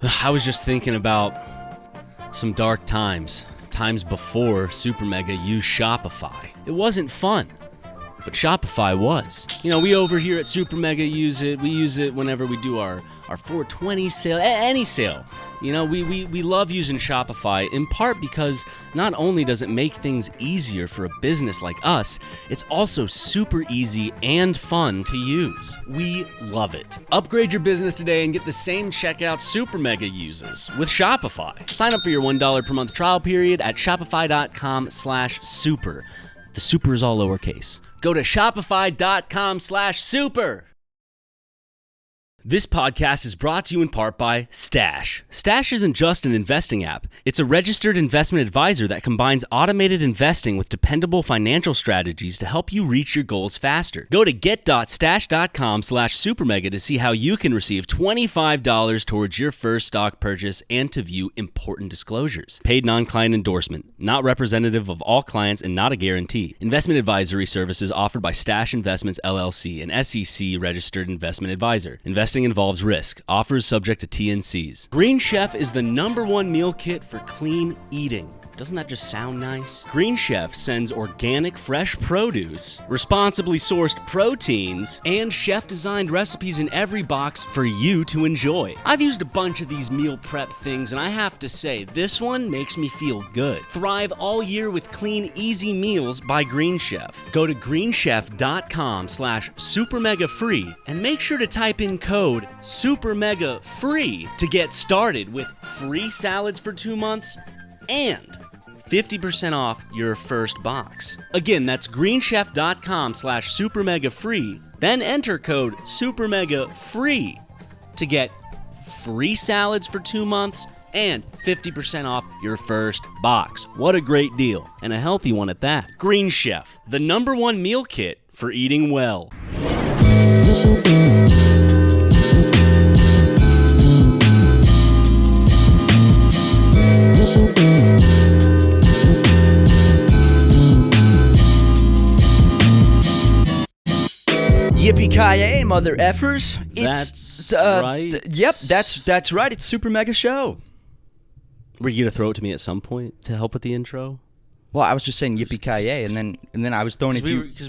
I was just thinking about some dark times before SuperMega used Shopify. It wasn't fun, but Shopify was. You know, we over here at SuperMega use it. We use it whenever we do our 420 sale, any sale. You know, we love using Shopify, in part because not only does it make things easier for a business like us, it's also super easy and fun to use. We love it. Upgrade your business today and get the same checkout SuperMega uses with Shopify. Sign up for your $1 per month trial period at shopify.com/super. The super is all lowercase. Go to shopify.com/super. This podcast is brought to you in part by Stash. Stash isn't just an investing app. It's a registered investment advisor that combines automated investing with dependable financial strategies to help you reach your goals faster. Go to get.stash.com/supermega to see how you can receive $25 towards your first stock purchase and to view important disclosures. Paid non-client endorsement. Not representative of all clients and not a guarantee. Investment advisory services offered by Stash Investments LLC, an SEC registered investment advisor. Investing involves risk. Offers subject to T&Cs. Green Chef is the #1 meal kit for clean eating. Doesn't that just sound nice? Green Chef sends organic, fresh produce, responsibly sourced proteins, and chef-designed recipes in every box for you to enjoy. I've used a bunch of these meal prep things, and I have to say, this one makes me feel good. Thrive all year with clean, easy meals by Green Chef. Go to greenchef.com/supermegafree and make sure to type in code SuperMegaFree to get started with free salads for 2 months and 50% off your first box. Again, that's greenchef.com/supermegafree. Then enter code SuperMegaFree to get free salads for 2 months and 50% off your first box. What a great deal, and a healthy one at that. Green Chef, the #1 meal kit for eating well. Yippee-ki-yay, mother effers. That's right. Yep, that's right. It's Super Mega Show. Were you going to throw it to me at some point to help with the intro? Well, I was just saying yippee-ki-yay, and then I was throwing it to you. Because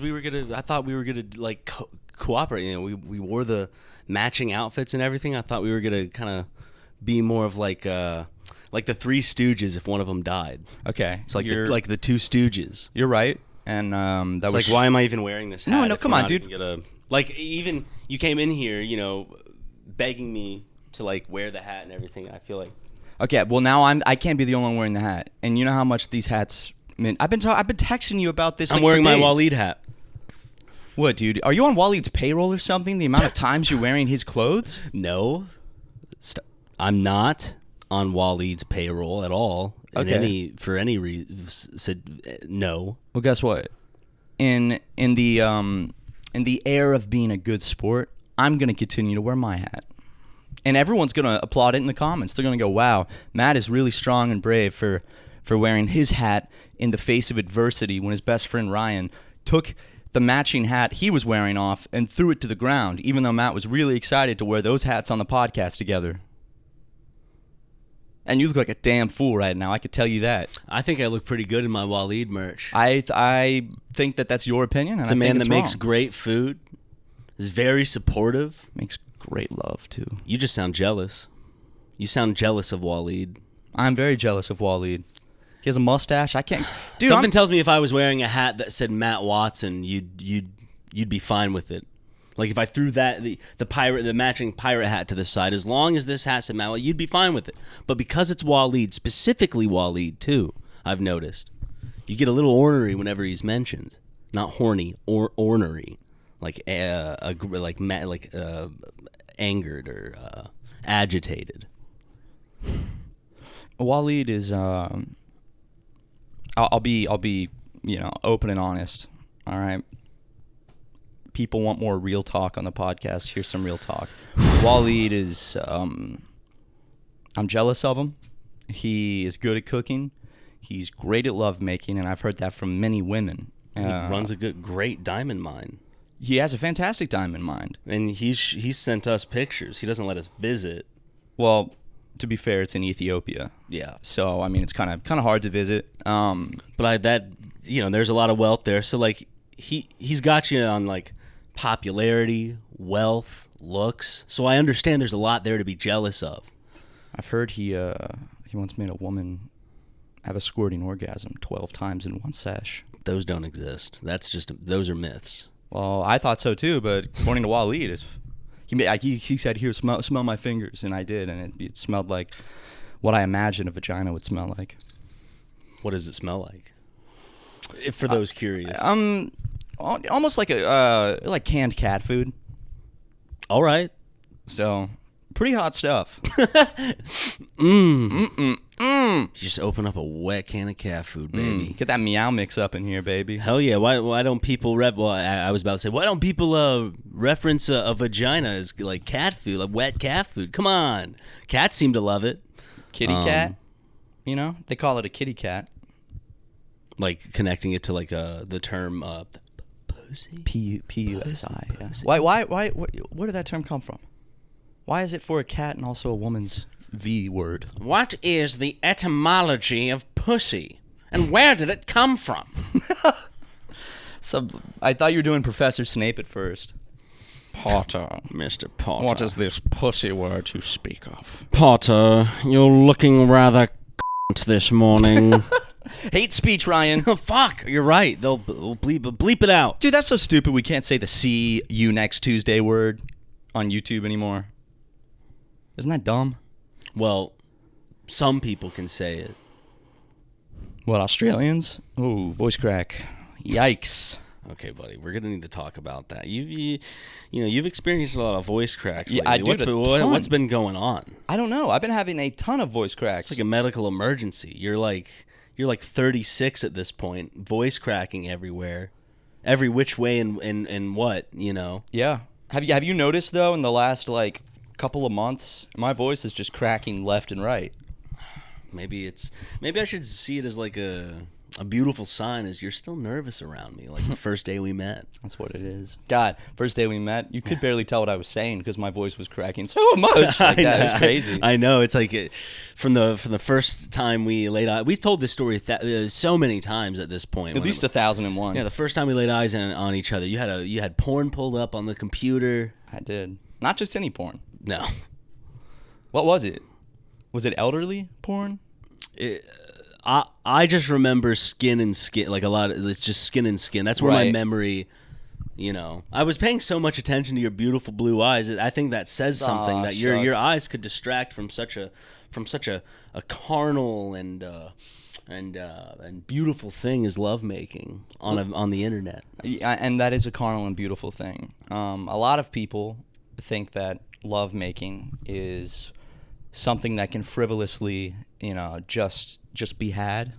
I thought we were going to, like, cooperate. You know, we wore the matching outfits and everything. I thought we were going to kind of be more of like the Three Stooges if one of them died. Okay. It's like the Two Stooges. You're right. And that was like, why am I even wearing this hat? No, come on, dude. Even you came in here, you know, begging me to like wear the hat and everything. I feel like. Okay, well now I can't be the only one wearing the hat, and you know how much these hats mean. I've been texting you about this. I'm wearing my Waleed hat. What, dude? Are you on Waleed's payroll or something? The amount of times you're wearing his clothes? No, I'm not on Waleed's payroll at all. Okay. For any reason, no. Well, guess what? In the air of being a good sport, I'm gonna continue to wear my hat, and everyone's gonna applaud it in the comments. They're gonna go, "Wow, Matt is really strong and brave for wearing his hat in the face of adversity." When his best friend Ryan took the matching hat he was wearing off and threw it to the ground, even though Matt was really excited to wear those hats on the podcast together. And you look like a damn fool right now. I could tell you that. I think I look pretty good in my Waleed merch. I think that's your opinion. And it's a man that makes wrong. great food. Is very supportive. Makes great love too. You just sound jealous. You sound jealous of Waleed. I'm very jealous of Waleed. He has a mustache. I can't. Dude, Something tells me if I was wearing a hat that said Matt Watson, you'd be fine with it. Like if I threw the matching pirate hat to the side, as long as this hat said Matt, you'd be fine with it. But because it's Waleed, specifically Waleed too, I've noticed, you get a little ornery whenever he's mentioned. Not horny, or ornery, angered or agitated. Waleed is. I'll be open and honest. All right. People want more real talk on the podcast. Here's some real talk. Waleed is, I'm jealous of him. He is good at cooking. He's great at lovemaking, and I've heard that from many women. He runs a great diamond mine. He has a fantastic diamond mine. And he's sent us pictures. He doesn't let us visit. Well, to be fair, it's in Ethiopia. Yeah. So I mean, it's kind of hard to visit. But there's a lot of wealth there. So like he's got you on like popularity, wealth, looks. So I understand there's a lot there to be jealous of. I've heard he once made a woman have a squirting orgasm 12 times in one sesh. Those don't exist. Those are myths. Well, I thought so too, but according to Ʞᴜᴜ, he said, "Here, smell my fingers," and I did, and it smelled like what I imagine a vagina would smell like. What does it smell like? For those curious. Almost like canned cat food. All right. So, pretty hot stuff. You just open up a wet can of cat food, baby. Get that meow mix up in here, baby. Hell yeah. Why don't people I was about to say, why don't people reference a vagina as like cat food, like wet cat food? Come on. Cats seem to love it. Kitty cat? You know, they call it a kitty cat. Like connecting it to like the term pussy? P-U-S-I. Yeah. Why where did that term come from? Why is it for a cat and also a woman's V word? What is the etymology of pussy? And where did it come from? So I thought you were doing Professor Snape at first. Potter. Mr. Potter. What is this pussy word you speak of? Potter, you're looking rather this morning. Hate speech, Ryan. Oh, fuck, you're right. They'll bleep it out. Dude, that's so stupid we can't say the see you next Tuesday word on YouTube anymore. Isn't that dumb? Well, some people can say it. What, Australians? Ooh, voice crack. Yikes. Okay, buddy, we're gonna need to talk about that. You've experienced a lot of voice cracks lately. Yeah, I do. What's been going on? I don't know. I've been having a ton of voice cracks. It's like a medical emergency. You're like 36 at this point, voice cracking everywhere, every which way and what, you know? Yeah. Have you noticed though in the last like couple of months, my voice is just cracking left and right. Maybe I should see it as like a beautiful sign, as you're still nervous around me, like the first day we met. That's what it is. God, first day we met, you could barely tell what I was saying because my voice was cracking so much. Like that. It was crazy. I know. It's like from the first time we laid eyes. We've told this story so many times at this point. At least 1,001. Yeah, the first time we laid eyes on each other, you had porn pulled up on the computer. I did. Not just any porn. No. What was it? Was it elderly porn? I just remember skin and skin, like a lot of it's just skin and skin. That's where my memory, I was paying so much attention to your beautiful blue eyes. I think that says something that your eyes could distract from such a carnal and beautiful thing as lovemaking on the internet. And that is a carnal and beautiful thing. A lot of people think that lovemaking is something that can frivolously, just be had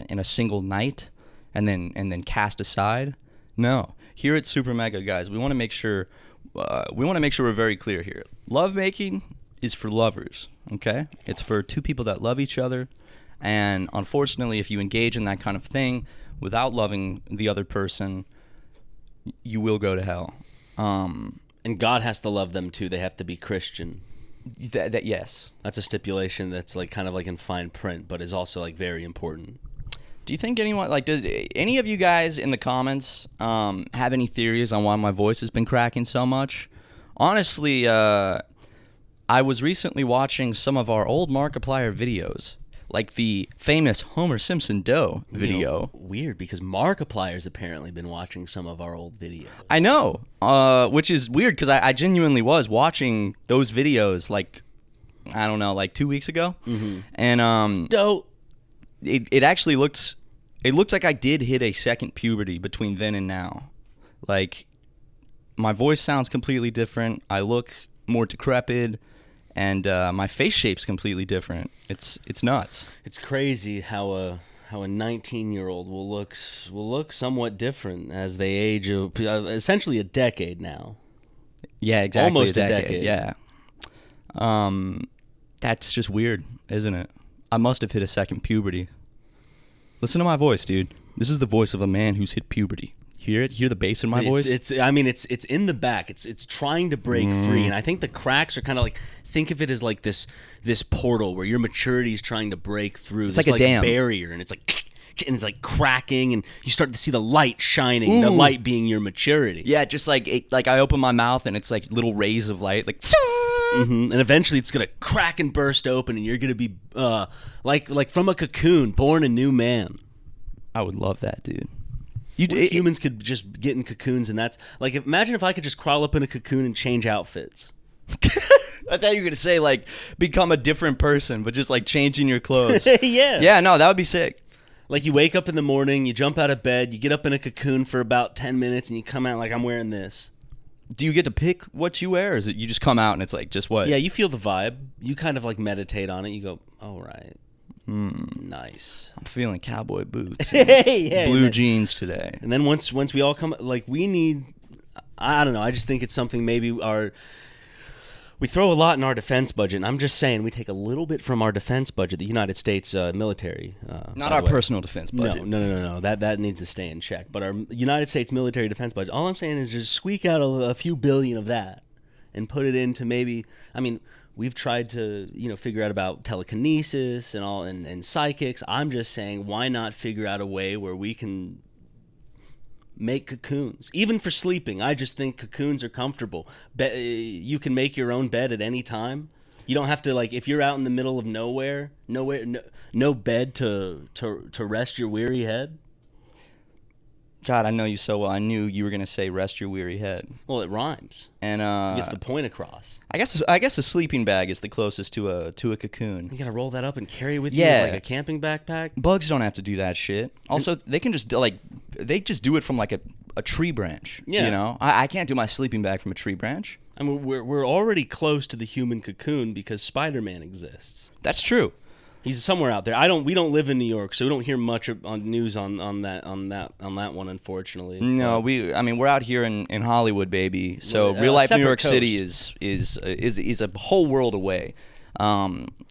in a single night and then cast aside. No, here at SuperMega, guys, we want to make sure we're very clear here. Lovemaking is for lovers, okay? It's for two people that love each other, and unfortunately, if you engage in that kind of thing without loving the other person, you will go to hell. And God has to love them too. They have to be Christian. That yes. That's a stipulation that's like kind of like in fine print, but is also like very important. Do you think does any of you guys in the comments have any theories on why my voice has been cracking so much? Honestly, I was recently watching some of our old Markiplier videos, like the famous Homer Simpson Doe video. Weird, because Markiplier's apparently been watching some of our old videos. I know, which is weird because I genuinely was watching those videos like 2 weeks ago, and Doe. It actually looks like I did hit a second puberty between then and now. Like my voice sounds completely different. I look more decrepit. And my face shape's completely different. It's nuts. It's crazy how a 19-year-old will look somewhat different as they age. Essentially a decade now. Yeah, exactly. Almost a decade. Yeah. That's just weird, isn't it? I must have hit a second puberty. Listen to my voice, dude. This is the voice of a man who's hit puberty. Hear it? Hear the bass in my voice? It's in the back. It's trying to break free, and I think the cracks are kind of like, think of it as like this portal where your maturity is trying to break through. It's this like a dam barrier, and it's like cracking, and you start to see the light shining. The light being your maturity. Yeah, just like I open my mouth and it's like little rays of light, like. And eventually it's gonna crack and burst open, and you're gonna be like from a cocoon, born a new man. I would love that, dude. Humans could just get in cocoons, and that's like, imagine if I could just crawl up in a cocoon and change outfits. I thought you were gonna say like become a different person, but just like changing your clothes. Yeah. Yeah, no, that would be sick. Like you wake up in the morning, you jump out of bed, you get up in a cocoon for about 10 minutes, and you come out like, I'm wearing this. Do you get to pick what you wear, or is it you just come out and it's like just what? Yeah, you feel the vibe. You kind of like meditate on it. You go, all right. Nice. I'm feeling cowboy boots, yeah, blue jeans today. And then once we all come, like we need, I don't know. I just think it's something maybe we throw a lot in our defense budget. And I'm just saying we take a little bit from our defense budget, the United States military. Not our personal defense budget. No. That needs to stay in check. But our United States military defense budget. All I'm saying is just squeak out a few billion of that and put it into maybe. I mean, we've tried to, figure out about telekinesis and all and psychics. I'm just saying, why not figure out a way where we can make cocoons, even for sleeping? I just think cocoons are comfortable. You can make your own bed at any time. You don't have to, like, if you're out in the middle of nowhere, no bed to rest your weary head. God, I know you so well. I knew you were gonna say "rest your weary head." Well, it rhymes and gets the point across. I guess a sleeping bag is the closest to a cocoon. You gotta roll that up and carry it with you like a camping backpack. Bugs don't have to do that shit. Also, they can just do it from like a tree branch. Yeah. I can't do my sleeping bag from a tree branch. I mean, we're already close to the human cocoon because Spider-Man exists. That's true. He's somewhere out there. We don't live in New York, so we don't hear much on news on that one, unfortunately. No, we're out here in Hollywood, baby. So real life New York City is a whole world away.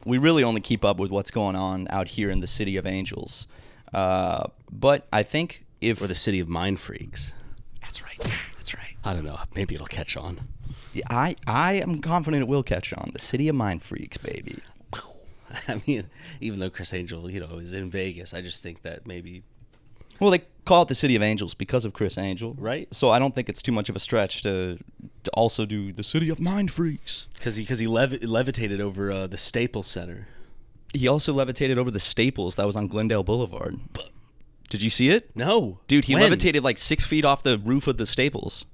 We really only keep up with what's going on out here in the City of Angels. But I think or the City of Mind Freaks. That's right. I don't know. Maybe it'll catch on. Yeah, I am confident it will catch on. The City of Mind Freaks, baby. I mean, even though Chris Angel, is in Vegas, I just think that maybe. Well, they call it the City of Angels because of Chris Angel, right? So I don't think it's too much of a stretch to also do the City of Mind Freaks. Because he levitated over the Staples Center. He also levitated over the Staples that was on Glendale Boulevard. Did you see it? No, dude. He levitated like 6 feet off the roof of the Staples.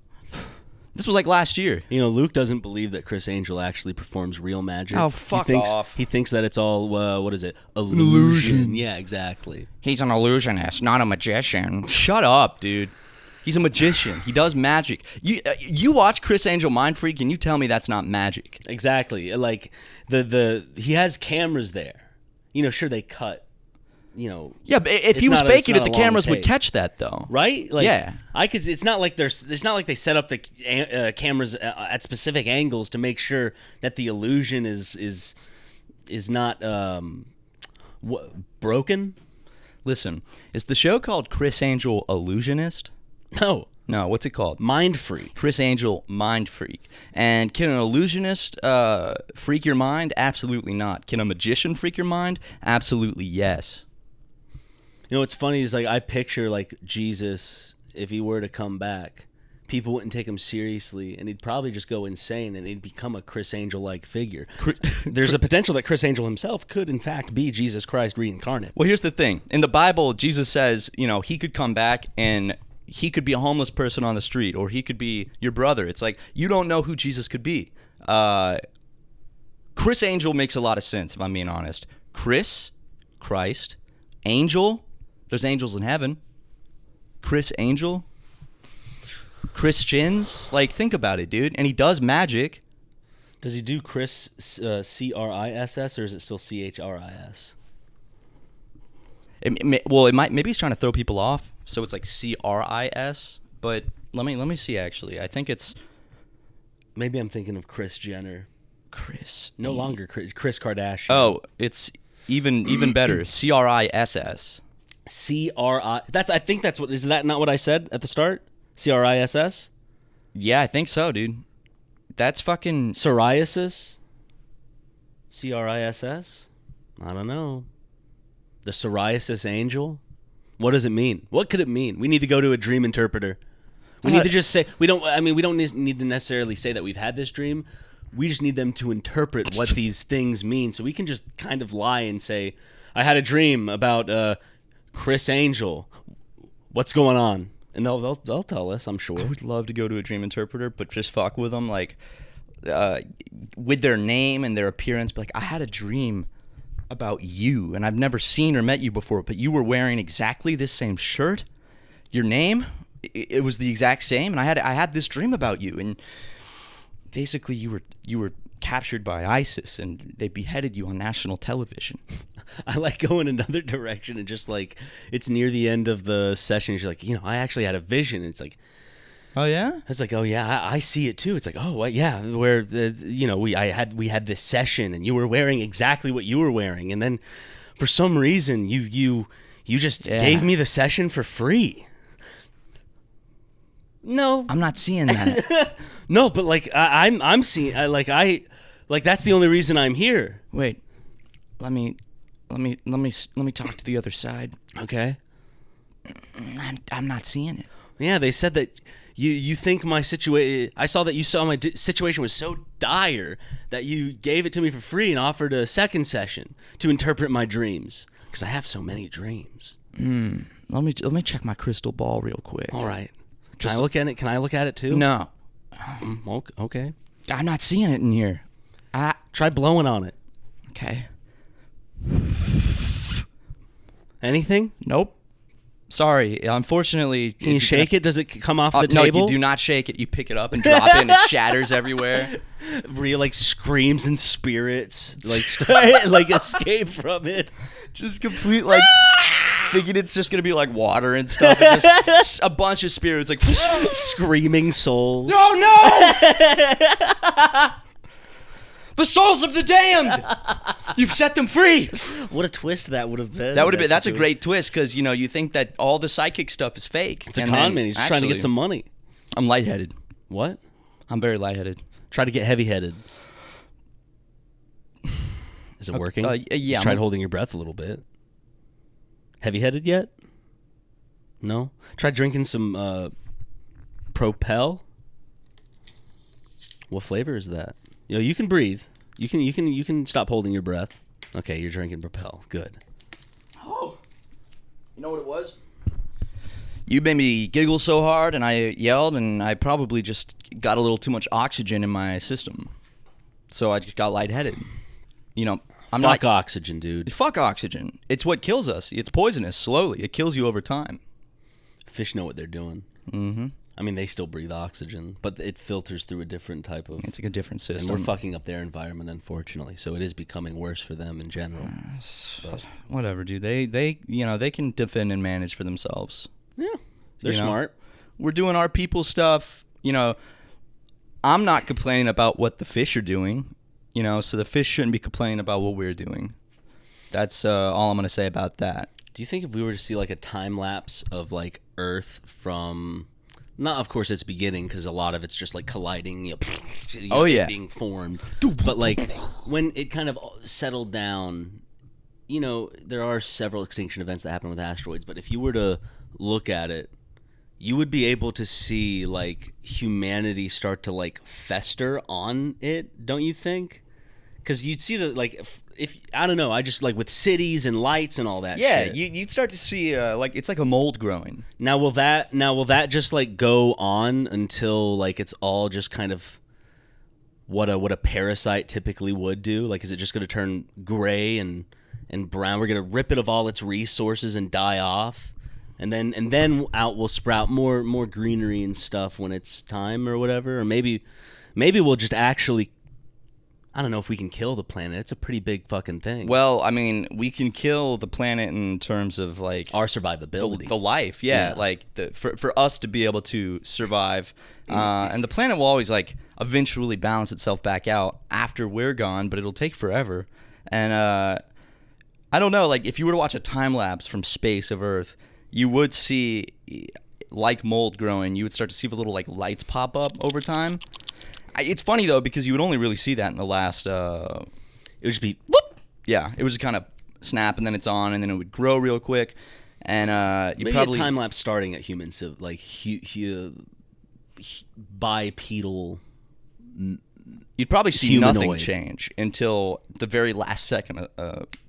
This was like last year. Luke doesn't believe that Chris Angel actually performs real magic. Oh, fuck off. He thinks that it's all, what is it? Illusion. Yeah, exactly. He's an illusionist, not a magician. Shut up, dude. He's a magician. He does magic. You watch Chris Angel Mind Freak and you tell me that's not magic. Exactly. Like, he has cameras there. Sure, they cut. Yeah, but if he was faking it, the cameras would catch that, though. Right? Like, yeah. It's not like they set up the cameras at specific angles to make sure that the illusion is not broken. Listen, is the show called Chris Angel Illusionist? No. No, what's it called? Mind Freak. Chris Angel Mind Freak. And can an illusionist freak your mind? Absolutely not. Can a magician freak your mind? Absolutely yes. What's funny is, like, I picture, like, Jesus, if he were to come back, people wouldn't take him seriously, and he'd probably just go insane, and he'd become a Chris Angel-like figure. There's a potential that Chris Angel himself could, in fact, be Jesus Christ reincarnate. Well, here's the thing. In the Bible, Jesus says, he could come back, and he could be a homeless person on the street, or he could be your brother. It's like, you don't know who Jesus could be. Chris Angel makes a lot of sense, if I'm being honest. Christ, Angel. There's angels in heaven. Chris Angel. Christians. Like, think about it, dude. And he does magic. Does he do Chris CRISS, or is it still CHRIS? Maybe he's trying to throw people off, so it's like CRIS. But let me see. Actually, I think it's. Maybe I'm thinking of Kris Jenner. No longer Kris Kardashian. Oh, it's even better. CRISS. C-R-I. I think that's what. Is that not what I said at the start? C-R-I-S-S? Yeah, I think so, dude. That's fucking... Psoriasis? C-R-I-S-S? I don't know. The psoriasis angel? What does it mean? What could it mean? We need to go to a dream interpreter. We need to just say... We don't need to necessarily say that we've had this dream. We just need them to interpret what these things mean. So we can just kind of lie and say, I had a dream about Chris Angel. What's going on? And they'll tell us, I'm sure. I would love to go to a dream interpreter, but just fuck with them, like, with their name and their appearance. But like, I had a dream about you, and I've never seen or met you before, but you were wearing exactly this same shirt. Your name, it was the exact same, and I had this dream about you, and basically you were captured by ISIS, and they beheaded you on national television. I like going another direction and just like, it's near the end of the session. You're like, I actually had a vision. It's like, oh yeah? It's like, oh yeah, I see it too. It's like, oh yeah, where we had this session and you were wearing exactly what you were wearing, and then for some reason you just gave me the session for free. No, I'm not seeing that. No, but like I'm seeing that's the only reason I'm here. Wait, let me talk to the other side. Okay. I'm not seeing it. Yeah, they said that you think my situation. I saw that you saw my situation was so dire that you gave it to me for free and offered a second session to interpret my dreams, because I have so many dreams. Let me check my crystal ball real quick. All right. Can I look at it? Can I look at it too? No. Okay. I'm not seeing it in here. Try blowing on it. Okay. Anything? Nope. Sorry. Unfortunately. Can you shake it? Does it come off the table? No, you do not shake it. You pick it up and drop it, and it shatters everywhere. Real like screams and spirits like escape from it. Just complete like thinking it's just gonna be like water and stuff. And just a bunch of spirits like screaming souls. No! The souls of the damned! You've set them free! What a twist that would have been. That's a great twist, because, you think that all the psychic stuff is fake. It's a con man. He's just trying to get some money. I'm lightheaded. What? I'm very lightheaded. Try to get heavy-headed. Is it working? Yeah. You tried holding your breath a little bit. Heavy-headed yet? No? Try drinking some Propel. What flavor is that? You can breathe. You can stop holding your breath. Okay, you're drinking Propel. Good. Oh. You know what it was? You made me giggle so hard, and I yelled, and I probably just got a little too much oxygen in my system. So I just got lightheaded. Fuck oxygen, dude. Fuck oxygen. It's what kills us. It's poisonous slowly. It kills you over time. Fish know what they're doing. Mm-hmm. I mean, they still breathe oxygen, but it filters through a different type of... It's like a different system. And we're fucking up their environment, unfortunately, so it is becoming worse for them in general. Whatever, dude. They can defend and manage for themselves. Yeah, they're smart. We're doing our people stuff. I'm not complaining about what the fish are doing, so the fish shouldn't be complaining about what we're doing. That's all I'm going to say about that. Do you think if we were to see like a time lapse of like Earth from... Not, of course, its beginning, because a lot of it's just like colliding, being formed. But like when it kind of settled down, there are several extinction events that happen with asteroids. But if you were to look at it, you would be able to see like humanity start to like fester on it, don't you think? Because you'd see that like if I don't know, I just like with cities and lights and all that. Yeah, shit. you'd start to see like it's like a mold growing. Now will that just like go on until like it's all just kind of what a parasite typically would do? Like, is it just going to turn gray and brown? We're going to rip it of all its resources and die off, and then out will sprout more greenery and stuff when it's time or whatever. Or maybe we'll just actually. I don't know if we can kill the planet. It's a pretty big fucking thing. Well, I mean, we can kill the planet in terms of like our survivability, the life. Yeah. Like for us to be able to survive, and the planet will always like eventually balance itself back out after we're gone, but it'll take forever. And I I don't know. Like, if you were to watch a time lapse from space of Earth, you would see, like mold growing, you would start to see the little like lights pop up over time. It's funny though because you would only really see that in the last. It would just be whoop. Yeah, it would just kind of snap and then it's on and then it would grow real quick. And you maybe probably a time lapse starting at humans, so like bipedal. You'd probably see humanoid. nothing change until the very last second.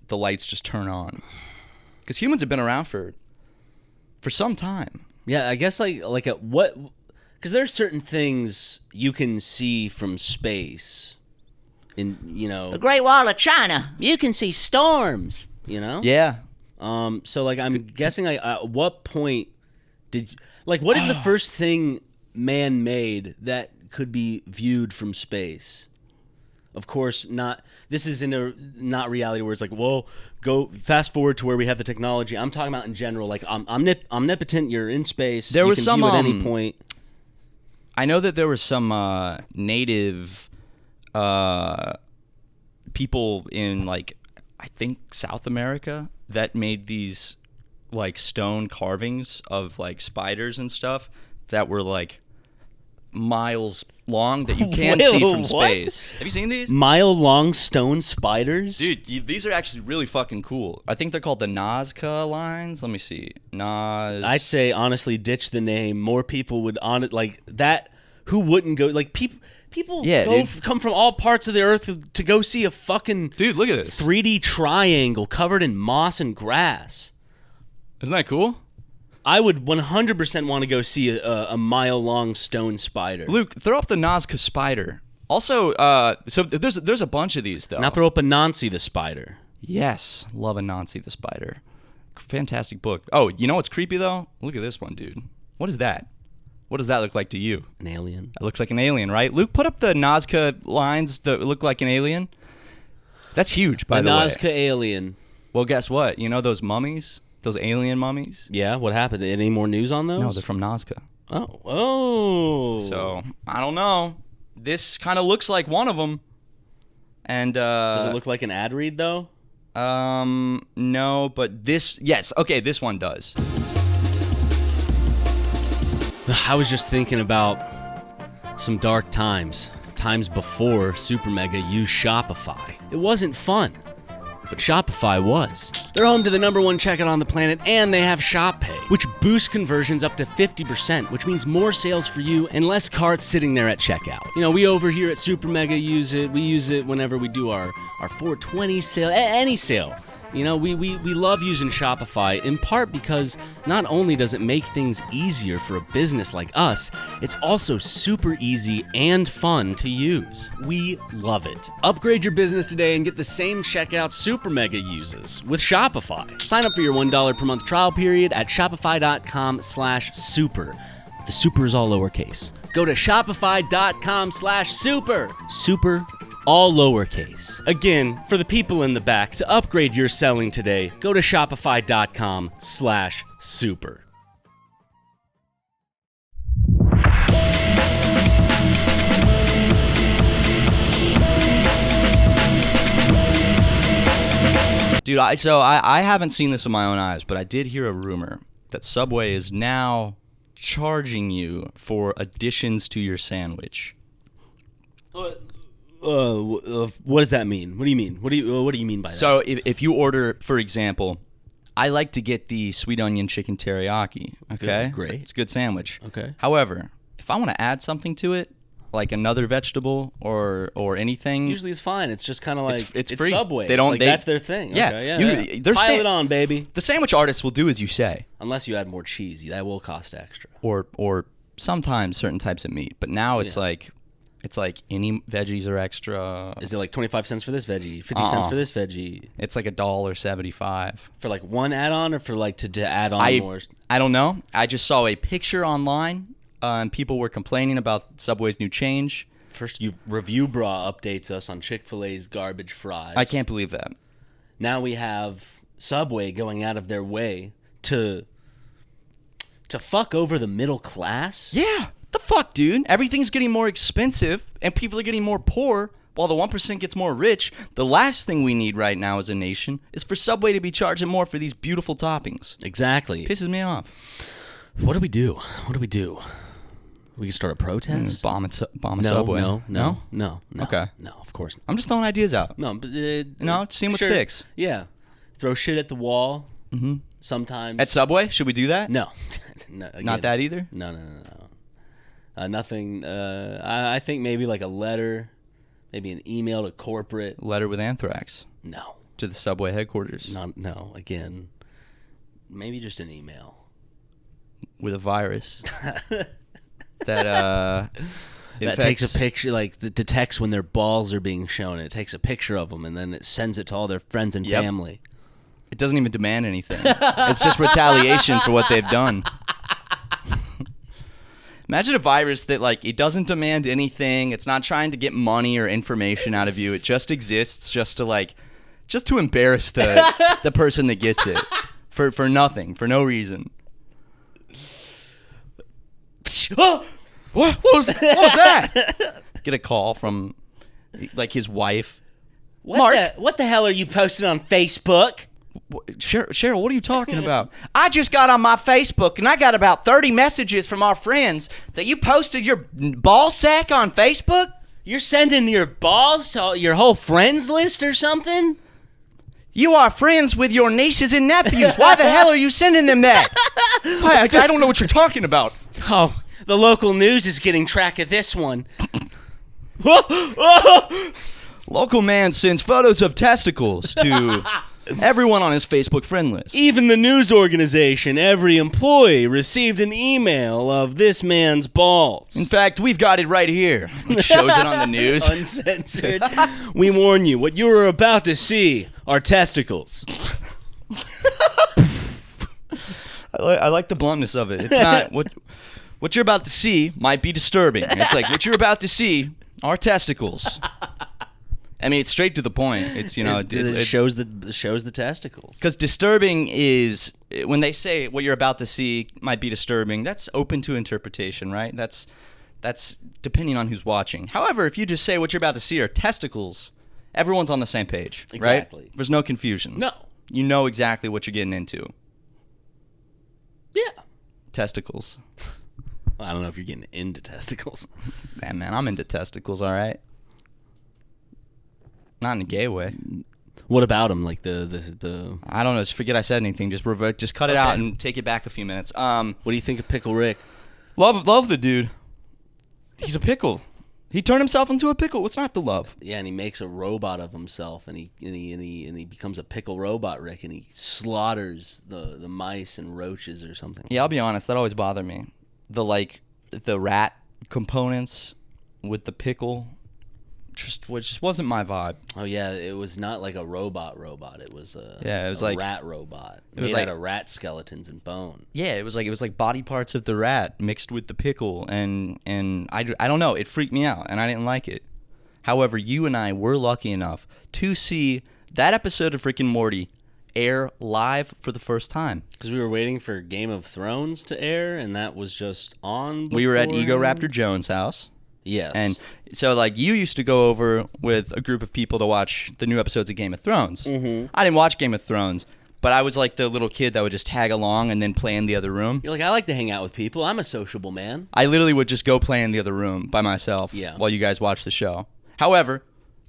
The lights just turn on because humans have been around for some time. Yeah, I guess like at what? Because there are certain things you can see from space. In the Great Wall of China, you can see storms. Yeah. So like I'm guessing at what point what is the first thing man made that could be viewed from space? Of course not. This is not reality where it's like, well, go fast forward to where we have the technology. I'm talking about in general, like omnipotent. You're in space. There was some view at any point. I know that there was some native people in like I think South America that made these like stone carvings of like spiders and stuff that were like miles long that you can see from space. Have you seen these? Mile-long stone spiders? Dude, these are actually really fucking cool. I think they're called the Nazca lines. Let me see. I'd say, honestly, ditch the name. More people would on it like that. Who wouldn't go? Like, people come from all parts of the earth to go see a fucking... Dude, look at this. 3D triangle covered in moss and grass. Isn't that cool? I would 100% want to go see a mile-long stone spider. Luke, throw up the Nazca spider. Also, so there's a bunch of these, though. Now throw up a Nancy the spider. Yes, love a Nancy the spider. Fantastic book. Oh, you know what's creepy, though? Look at this one, dude. What is that? What does that look like to you? An alien. That looks like an alien, right? Luke, put up the Nazca lines that look like an alien. That's huge, by the way. Nazca alien. Well, guess what? You know those mummies? Those alien mummies? Yeah, what happened? Any more news on those? No, they're from Nazca. Oh. So, I don't know. This kind of looks like one of them. And does it look like an ad read, though? No, but this... Yes, okay, this one does. I was just thinking about some dark times before SuperMega used Shopify. It wasn't fun, but Shopify was. They're home to the #1 checkout on the planet, and they have Shop Pay, which boosts conversions up to 50%, which means more sales for you and less carts sitting there at checkout. We over here at SuperMega use it. We use it whenever we do our 420 sale, any sale. We love using Shopify in part because not only does it make things easier for a business like us, it's also super easy and fun to use. We love it. Upgrade your business today and get the same checkout SuperMega uses with Shopify. Sign up for your $1 per month trial period at shopify.com/super. The super is all lowercase. Go to shopify.com/super. Super, all lowercase. Again, for the people in the back, to upgrade your selling today, go to shopify.com/super. Dude, I haven't seen this with my own eyes, but I did hear a rumor that Subway is now charging you for additions to your sandwich. What does that mean? What do you mean? What do you mean by that? So if you order, for example, I like to get the sweet onion chicken teriyaki. Okay, Good, great. It's a good sandwich. Okay. However, if I want to add something to it, like another vegetable or anything, usually it's fine. It's just kind of like it's free. Subway. They that's their thing. Yeah, Okay, yeah. Pile it on, baby. The sandwich artists will do as you say, unless you add more cheese. That will cost extra. Or sometimes certain types of meat. But now it's like. It's like any veggies are extra. Is it like 25 cents for this veggie, 50 cents for this veggie? It's like $1.75 for like one add-on, or for like to add on more. I don't know. I just saw a picture online, and people were complaining about Subway's new change. First, Review Bra updates us on Chick-fil-A's garbage fries. I can't believe that. Now we have Subway going out of their way to fuck over the middle class. Yeah. The fuck, dude? Everything's getting more expensive, and people are getting more poor while the 1% gets more rich, the last thing we need right now as a nation is for Subway to be charging more for these beautiful toppings. Exactly. Pisses me off. What do we do? What do we do? We can start a protest? Bomb a Subway. No. Okay. No, of course not. I'm just throwing ideas out. No, but Seeing what sure. sticks. Yeah. Throw shit at the wall. Mm-hmm. Sometimes. At Subway, should we do that? No. No, again, Not that either? No. Nothing. I think maybe like a letter, maybe an email to corporate. Letter with anthrax. No. To the Subway headquarters. No. Again, maybe just an email. With a virus. That takes a picture, like detects when their balls are being shown. It takes a picture of them, and then it sends it to all their friends and family. It doesn't even demand anything. It's just retaliation for what they've done. Imagine a virus that, like, it doesn't demand anything. It's not trying to get money or information out of you. It just exists just to embarrass the person that gets it for nothing, for no reason. What was that? Get a call from, like, his wife. What the hell are you posting on Facebook? Cheryl, what are you talking about? I just got on my Facebook and I got about 30 messages from our friends that you posted your ball sack on Facebook. You're sending your balls to your whole friends list or something? You are friends with your nieces and nephews. Why the hell are you sending them that? I don't know what you're talking about. Oh, the local news is getting track of this one. Local man sends photos of testicles to everyone on his Facebook friend list. Even the news organization, every employee received an email of this man's balls. In fact, we've got it right here. It shows it on the news. Uncensored. We warn you, what you are about to see are testicles. I like the bluntness of it. It's not what you're about to see might be disturbing. It's like what you're about to see are testicles. I mean, it's straight to the point. It's, it shows the testicles. Because disturbing is when they say what you're about to see might be disturbing. That's open to interpretation, right? That's depending on who's watching. However, if you just say what you're about to see are testicles, everyone's on the same page, exactly. Right? There's no confusion. No, you know exactly what you're getting into. Yeah, testicles. I don't know if you're getting into testicles. Man, I'm into testicles. All right. Not in a gay way. What about him? Like the I don't know. Just forget I said anything. Just revert. Just cut it out and take it back a few minutes. What do you think of Pickle Rick? Love the dude. He's a pickle. He turned himself into a pickle. What's not to love? Yeah, and he makes a robot of himself, and he becomes a pickle robot, Rick, and he slaughters the mice and roaches or something. Yeah, I'll be honest. That always bothered me. The rat components with the pickle. Just wasn't my vibe. Oh yeah, it was not like a robot. It was a like rat robot. It was made like out of rat skeletons and bone. Yeah, it was like body parts of the rat mixed with the pickle, and I don't know. It freaked me out, and I didn't like it. However, you and I were lucky enough to see that episode of Rick and Morty air live for the first time. Because we were waiting for Game of Thrones to air, and that was just on. We were at Ego Raptor Jones' house. Yes. And so, like, you used to go over with a group of people to watch the new episodes of Game of Thrones. Mm-hmm. I didn't watch Game of Thrones, but I was like the little kid that would just tag along and then play in the other room. You're like, I like to hang out with people. I'm a sociable man. I literally would just go play in the other room by myself while you guys watched the show. However,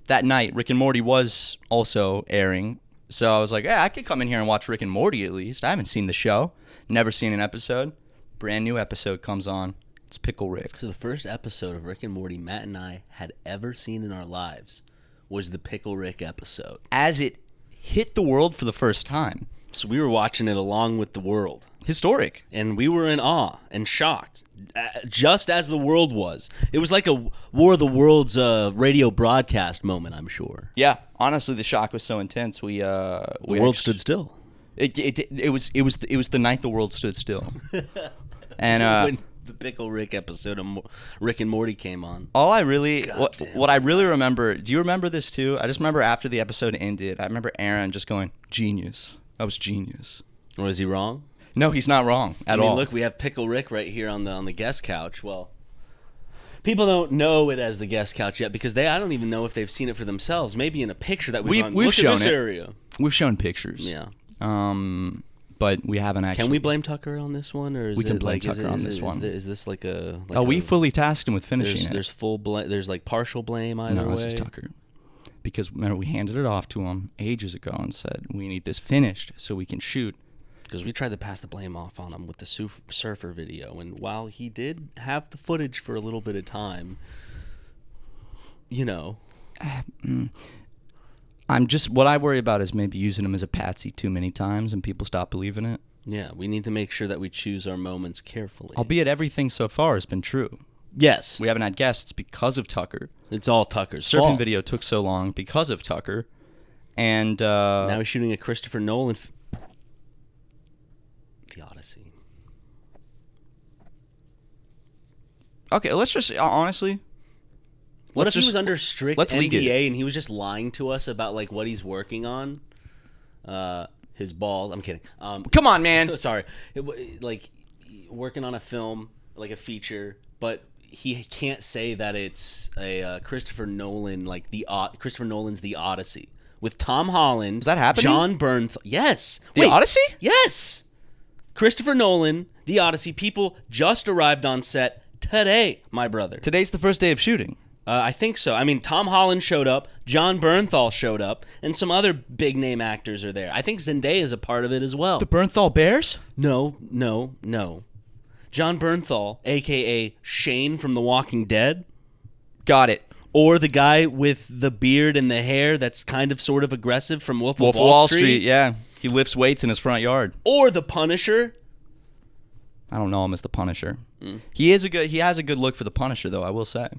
that night, Rick and Morty was also airing. So I was like, I could come in here and watch Rick and Morty at least. I haven't seen the show. Never seen an episode. Brand new episode comes on. It's Pickle Rick. So the first episode of Rick and Morty Matt and I had ever seen in our lives was the Pickle Rick episode. As it hit the world for the first time. So we were watching it along with the world. Historic. And we were in awe and shocked, just as the world was. It was like a War of the Worlds radio broadcast moment, I'm sure. Yeah. Honestly, the shock was so intense. The world stood still. It was the night the world stood still. And when the Pickle Rick episode of Rick and Morty came on. What I really remember, do you remember this too? I just remember after the episode ended, I remember Aaron just going, genius. That was genius. Was he wrong? No, he's not wrong at all. Look, we have Pickle Rick right here on the guest couch. Well, People don't know it as the guest couch yet because I don't even know if they've seen it for themselves. Maybe in a picture that we've We've shown this it. area. We've shown pictures. Yeah. But we haven't actually. Can we blame Tucker on this one, or is We can it blame like Tucker on this one. Is this like a? Like we fully tasked him with finishing there's, it. There's full blame. There's like partial blame either way. No, this is Tucker. Because remember, we handed it off to him ages ago and said we need this finished so we can shoot. Because we tried to pass the blame off on him with the surfer video, and while he did have the footage for a little bit of time, you know. What I worry about is maybe using him as a patsy too many times and people stop believing it. Yeah, we need to make sure that we choose our moments carefully. Albeit everything so far has been true. Yes. We haven't had guests because of Tucker. It's all Tucker's Surfing fault. video took so long because of Tucker. And now he's shooting a Christopher Nolan The Odyssey. Okay, let's just honestly. What if he was under strict let's leak it. NDA and he was just lying to us about like what he's working on? His balls. I'm kidding. Come on, man. Sorry. Like working on a film, like a feature, but he can't say that it's a Christopher Nolan, like Christopher Nolan's The Odyssey with Tom Holland. Is that happening? John Bernthal. Yes. The Odyssey? Yes. Christopher Nolan, The Odyssey. People just arrived on set today, my brother. Today's the first day of shooting. I think so. I mean, Tom Holland showed up, John Bernthal showed up, and some other big-name actors are there. I think Zendaya is a part of it as well. The Bernthal Bears? No. John Bernthal, a.k.a. Shane from The Walking Dead. Got it. Or the guy with the beard and the hair that's kind of sort of aggressive from Wolf of Wall Street, yeah. He lifts weights in his front yard. Or the Punisher. I don't know him as the Punisher. He has a good look for the Punisher, though, I will say.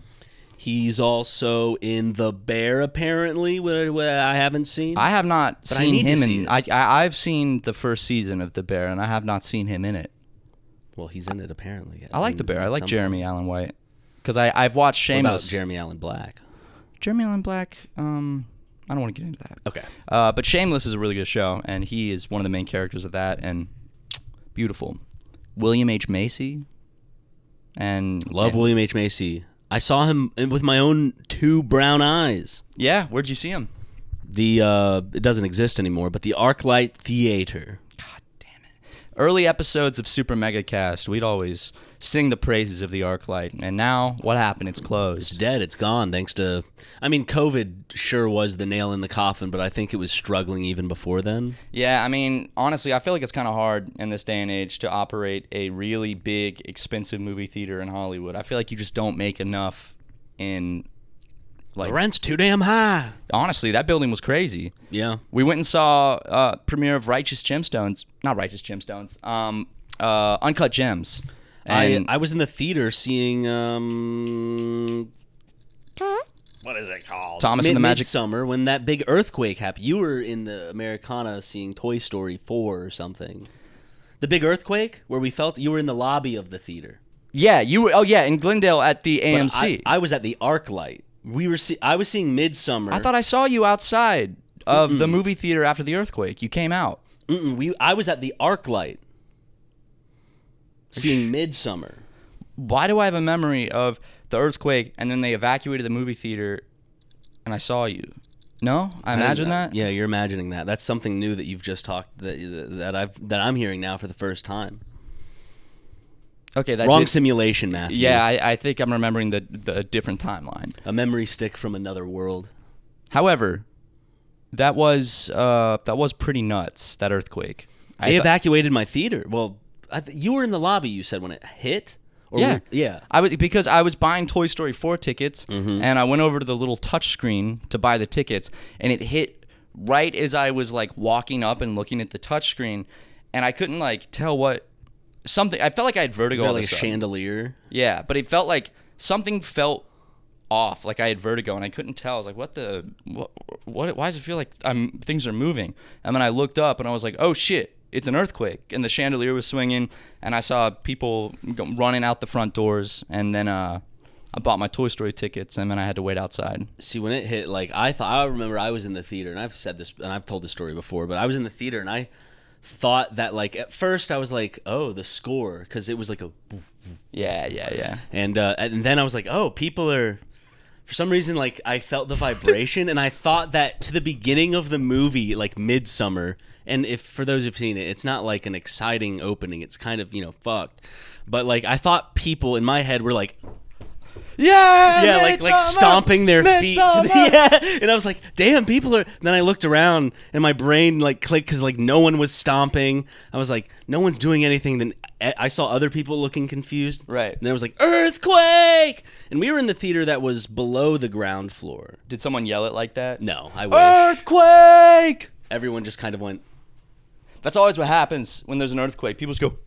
He's also in The Bear, apparently, what I haven't seen. I have not But I seen need to him see in. it. I've seen the first season of The Bear, and I have not seen him in it. Well, he's in it, apparently. I like The Bear. I like Some- Jeremy Allen White. Because I've watched What about Shameless. Jeremy Allen Black? Jeremy Allen Black, I don't want to get into that. Okay. But Shameless is a really good show, and he is one of the main characters of that, and beautiful. William H. Macy. Love William H. Macy. I saw him with my own two brown eyes. Yeah, where'd you see him? It doesn't exist anymore, but the ArcLight Theater. God damn it. Early episodes of SuperMega Cast, we'd always sing the praises of the ArcLight, and now, what happened? It's It's closed. dead. It's gone. Thanks to, I mean, COVID sure was the nail in the coffin, but I think it was struggling even before then. Yeah, I mean, honestly, I feel like it's kind of hard in this day and age to operate a really big, expensive movie theater in Hollywood. I feel like you just don't make enough in, like, The rent's too damn high. honestly, that building was crazy. Yeah. We went and saw premiere of Uncut Gems. And I was in the theater seeing what is it called? Thomas and the Magic- Midsummer, when that big earthquake happened. You were in the Americana seeing Toy Story 4 or something. The big earthquake where you were in the lobby of the theater. yeah, you were. Oh yeah, in Glendale at the But AMC. I was at the ArcLight. I was seeing Midsummer. I thought I saw you outside of the movie theater after the earthquake. You came out. I was at the ArcLight seeing Midsummer. Why do I have a memory of the earthquake and then they evacuated the movie theater and I saw you? No, I imagine that. Yeah, you're imagining that. That's something new that you've just talked that I'm hearing now for the first time. Okay, that Wrong did- simulation, Matthew. Yeah, I think I'm remembering the different timeline. A memory stick from another world. However, that was pretty nuts. That earthquake. They evacuated my theater. Well, you were in the lobby. You said when it hit. Or Yeah, yeah. I was buying Toy Story 4 tickets, and I went over to the little touch screen to buy the tickets, and it hit right as I was like walking up and looking at the touch screen, and I couldn't like tell what something. I felt like I had vertigo. Was that all like of a a sudden. chandelier? Yeah, but it felt like something felt off, like I had vertigo, and I couldn't tell. I was like, what? Why does it feel like things are moving? And then I looked up, and I was like, oh shit. It's an earthquake, and the chandelier was swinging, and I saw people running out the front doors, and then I bought my Toy Story tickets, and then I had to wait outside. See, when it hit, like I remember I was in the theater, and I've said this, and I've told this story before, but I was in the theater, and I thought that like at first I was like, oh, the score, because it was like a, Yeah. and then I was like, oh, people are. For some reason, like I felt the vibration, and I thought that to the beginning of the movie, like Midsummer. And if for those who've seen it, it's not like an exciting opening. It's kind of fucked. But like I thought people in my head were like. Yeah, like stomping their feet. Yeah, and I was like, "Damn, people are." Then I looked around, and my brain like clicked because like no one was stomping. I was like, "No one's doing anything." Then I saw other people looking confused. Right. And there was like earthquake, and we were in the theater that was below the ground floor. Did someone yell it like that? No, I wish. Earthquake! Everyone just kind of went. That's always what happens when there's an earthquake. People just go.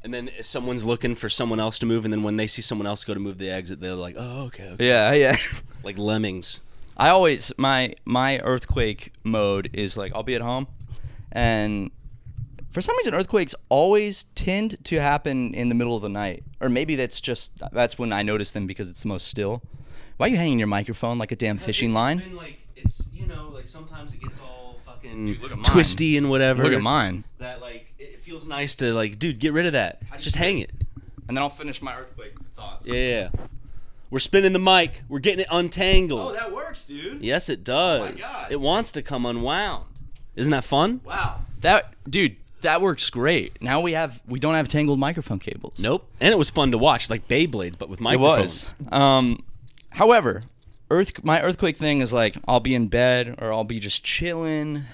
And then someone's looking for someone else to move, and then when they see someone else go to move the exit, they're like, "Oh, okay." Yeah. Like lemmings. I always my earthquake mode is like I'll be at home, and for some reason earthquakes always tend to happen in the middle of the night, or maybe that's when I notice them because it's the most still. Why are you hanging your microphone like a damn fishing line? Been like, it's like sometimes it gets all fucking Dude, look at mine. twisty and whatever. Look at mine. That like it feels nice to like, dude, get rid of that. Just hang it. And then I'll finish my earthquake thoughts. Yeah. We're spinning the mic. We're getting it untangled. Oh, that works, dude. Yes, it does. Oh my God. It wants to come unwound. Isn't that fun? Wow. That works great. Now we don't have tangled microphone cables. Nope. And it was fun to watch, like Beyblades, but with microphones. It was. However, my earthquake thing is like I'll be in bed or I'll be just chilling,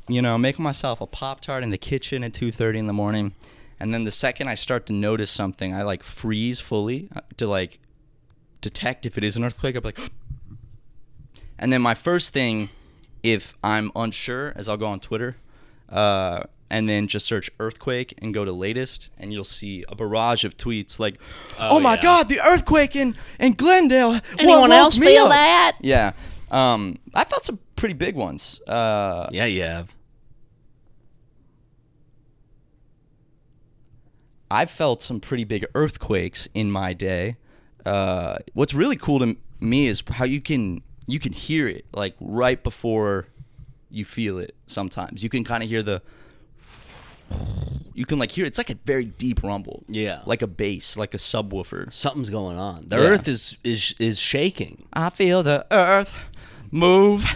making myself a Pop-Tart in the kitchen at 2:30 in the morning, and then the second I start to notice something, I like freeze fully to like detect if it is an earthquake. I'll be like, and then my first thing, if I'm unsure, is I'll go on Twitter, and then just search earthquake and go to latest, and you'll see a barrage of tweets like, "Oh my God, the earthquake in Glendale! Anyone else feel that?" Yeah, I felt some pretty big ones. Yeah, you have. I've felt some pretty big earthquakes in my day. What's really cool to me is how you can hear it like right before you feel it. Sometimes you can kind of hear you can like hear it's like a very deep rumble. Yeah, like a bass, like a subwoofer. Something's going on. The earth is shaking. I feel the earth move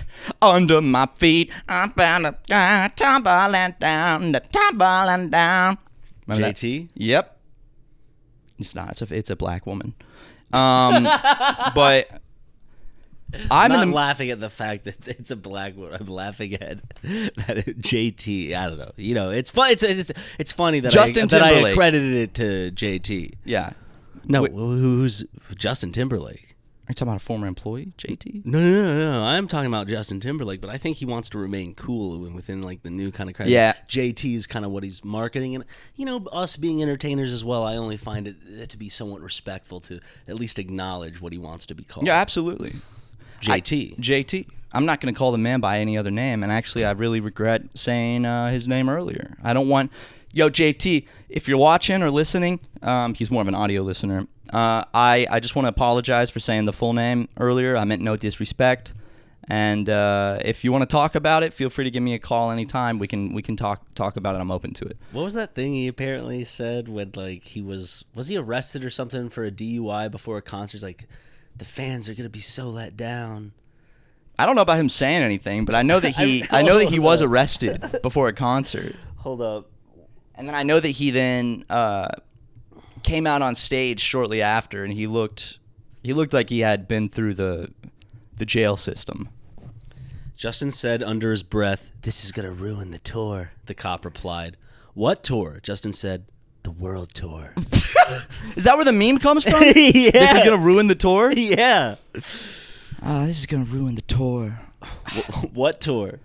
under my feet. I'm bound to tumbling down, tumbling down. Remember JT? That? Yep. It's not. It's a black woman. But I'm not laughing at the fact that it's a black woman. I'm laughing at that JT. I don't know. It's fun. It's funny that I accredited it to JT. Yeah. No, who's Justin Timberlake? Are you talking about a former employee, JT? No. I'm talking about Justin Timberlake, but I think he wants to remain cool within like the new kind of crowd. Yeah. JT is kind of what he's marketing, and us being entertainers as well, I only find it to be somewhat respectful to at least acknowledge what he wants to be called. Yeah, absolutely. JT. I'm not going to call the man by any other name, and actually I really regret saying his name earlier. I don't want... Yo, JT, if you're watching or listening, he's more of an audio listener. I just want to apologize for saying the full name earlier. I meant no disrespect. And if you want to talk about it, feel free to give me a call anytime. We can talk about it. I'm open to it. What was that thing he apparently said when like he was he arrested or something for a DUI before a concert? He's like, the fans are gonna be so let down. I don't know about him saying anything, but I know that he was arrested before a concert. Hold up. And then I know that he then came out on stage shortly after, and he looked like he had been through the jail system. Justin said under his breath, "This is gonna ruin the tour." The cop replied, "What tour?" Justin said, "The world tour." Is that where the meme comes from? Yeah. This is gonna ruin the tour? Yeah. This is gonna ruin the tour. What tour?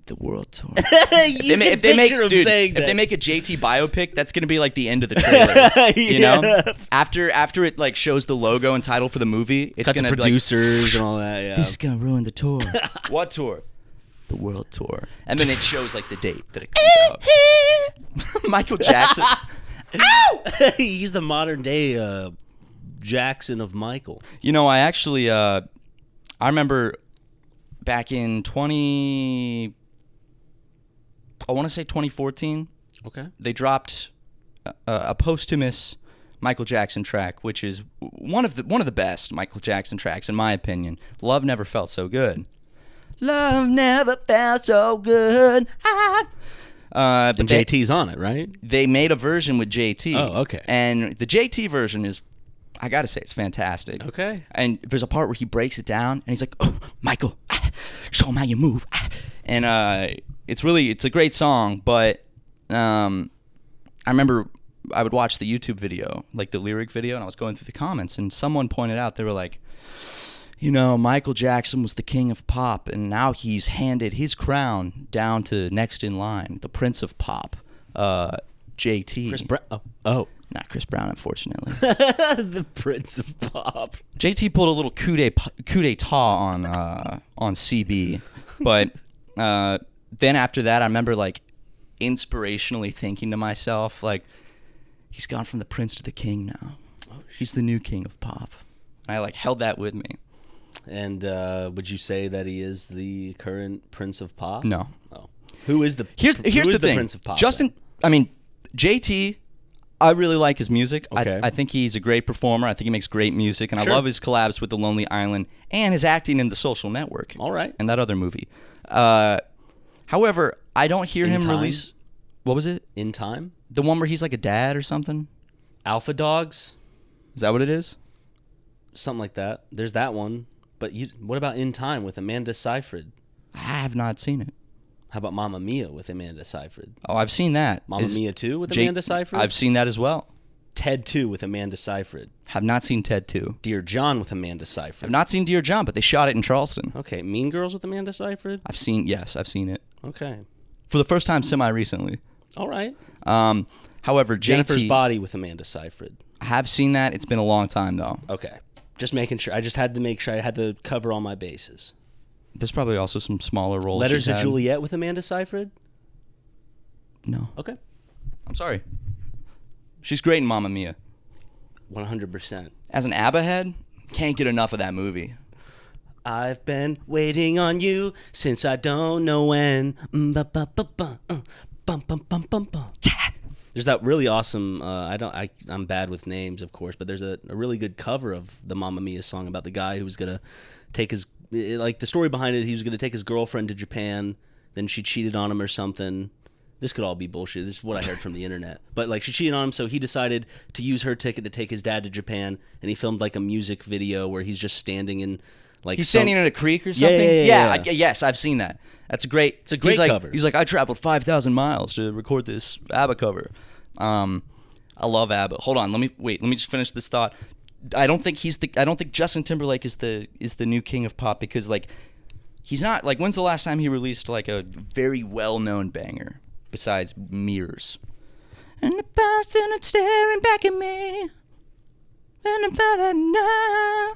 The world tour. If they make a JT biopic, that's gonna be like the end of the trailer. You know, after it like shows the logo and title for the movie, it's gonna to producers be like, and all that. Yeah. This is gonna ruin the tour. What tour? The world tour. And then it shows like the date that it comes out. Michael Jackson. Ow! He's the modern day Jackson of Michael. You know, I actually I remember back in I want to say 2014. Okay. They dropped a posthumous Michael Jackson track, which is one of the best Michael Jackson tracks in my opinion. Love Never Felt So Good. Love never felt so good. And JT's on it, right? They made a version with JT. Oh, okay. And the JT version is, I gotta say, it's fantastic. Okay. And there's a part where he breaks it down, and he's like, "Oh, Michael, show him how you move." And it's a great song, but I remember I would watch the YouTube video, like the lyric video, and I was going through the comments, and someone pointed out, they were like, Michael Jackson was the king of pop, and now he's handed his crown down to next in line, the Prince of Pop, JT. Chris Brown. Oh. Not Chris Brown, unfortunately. The Prince of Pop. JT pulled a little coup d'etat on CB, but then after that, I remember like inspirationally thinking to myself, like, he's gone from the prince to the king now. He's the new king of pop. I like held that with me. And would you say that he is the current Prince of Pop? No. Oh. Who is the Here's the thing. Prince of Pop? JT, I really like his music. Okay. I think he's a great performer. I think he makes great music, and Sure. I love his collabs with The Lonely Island and his acting in The Social Network. All right. And that other movie. However, I don't hear him Time? release. What was it? In Time? The one where he's like a dad or something? Alpha Dogs? Is that what it is? Something like that. There's that one. But what about In Time with Amanda Seyfried? I have not seen it. How about Mamma Mia with Amanda Seyfried? Oh, I've seen that. Mamma Mia 2 with Amanda Seyfried? I've seen that as well. Ted 2 with Amanda Seyfried. Have not seen Ted 2. Dear John with Amanda Seyfried. I've not seen Dear John, but they shot it in Charleston. Okay. Mean Girls with Amanda Seyfried? I've seen it. Okay. For the first time semi-recently. All right. However, Jennifer's JT, Body with Amanda Seyfried. I have seen that. It's been a long time, though. Okay. Just making sure. I just had to make sure I had to cover all my bases. There's probably also some smaller roles. Letters she's to had. Juliet with Amanda Seyfried? No. Okay. I'm sorry. She's great in Mamma Mia. 100%. As an ABBA head, can't get enough of that movie. I've been waiting on you since I don't know when. There's that really awesome. I'm bad with names, of course, but there's a really good cover of the Mamma Mia song about the guy who was gonna take his, like, the story behind it. He was gonna take his girlfriend to Japan, then she cheated on him or something. This could all be bullshit. This is what I heard from the internet. But like, she cheated on him, so he decided to use her ticket to take his dad to Japan, and he filmed like a music video where he's just standing in, like, He's standing in a creek or something? Yeah. Yes, I've seen that. It's a great cover. He's like, I traveled 5,000 miles to record this ABBA cover. I love ABBA. Hold on, let me just finish this thought. I don't think Justin Timberlake is the new king of pop, because like, he's not, like, when's the last time he released like a very well-known banger besides Mirrors? And the person that's staring back at me, and I'm falling now.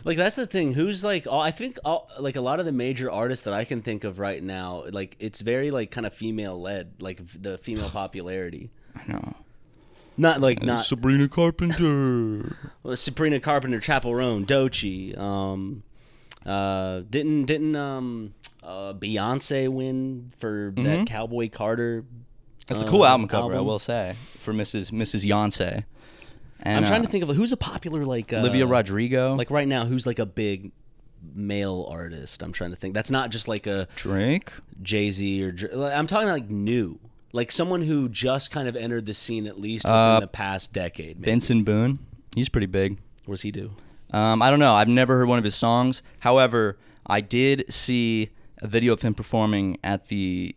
Like, that's the thing. Who's like, I think like a lot of the major artists that I can think of right now, like, it's very like kind of female led, like the female popularity. I know. Not Sabrina Carpenter. well, Sabrina Carpenter, Chappell Roan, Doechii. Didn't Beyonce win for that Cowboy Carter? That's a cool album cover, I will say, for Mrs. Yonsei. And, I'm trying to think of who's a popular, like, Olivia Rodrigo. like right now, who's like a big male artist. I'm trying to think. That's not just like a Drake, Jay-Z or I'm talking like new, like someone who just kind of entered the scene at least within the past decade. Maybe. Benson Boone. He's pretty big. What does he do? I don't know. I've never heard one of his songs. However, I did see a video of him performing at the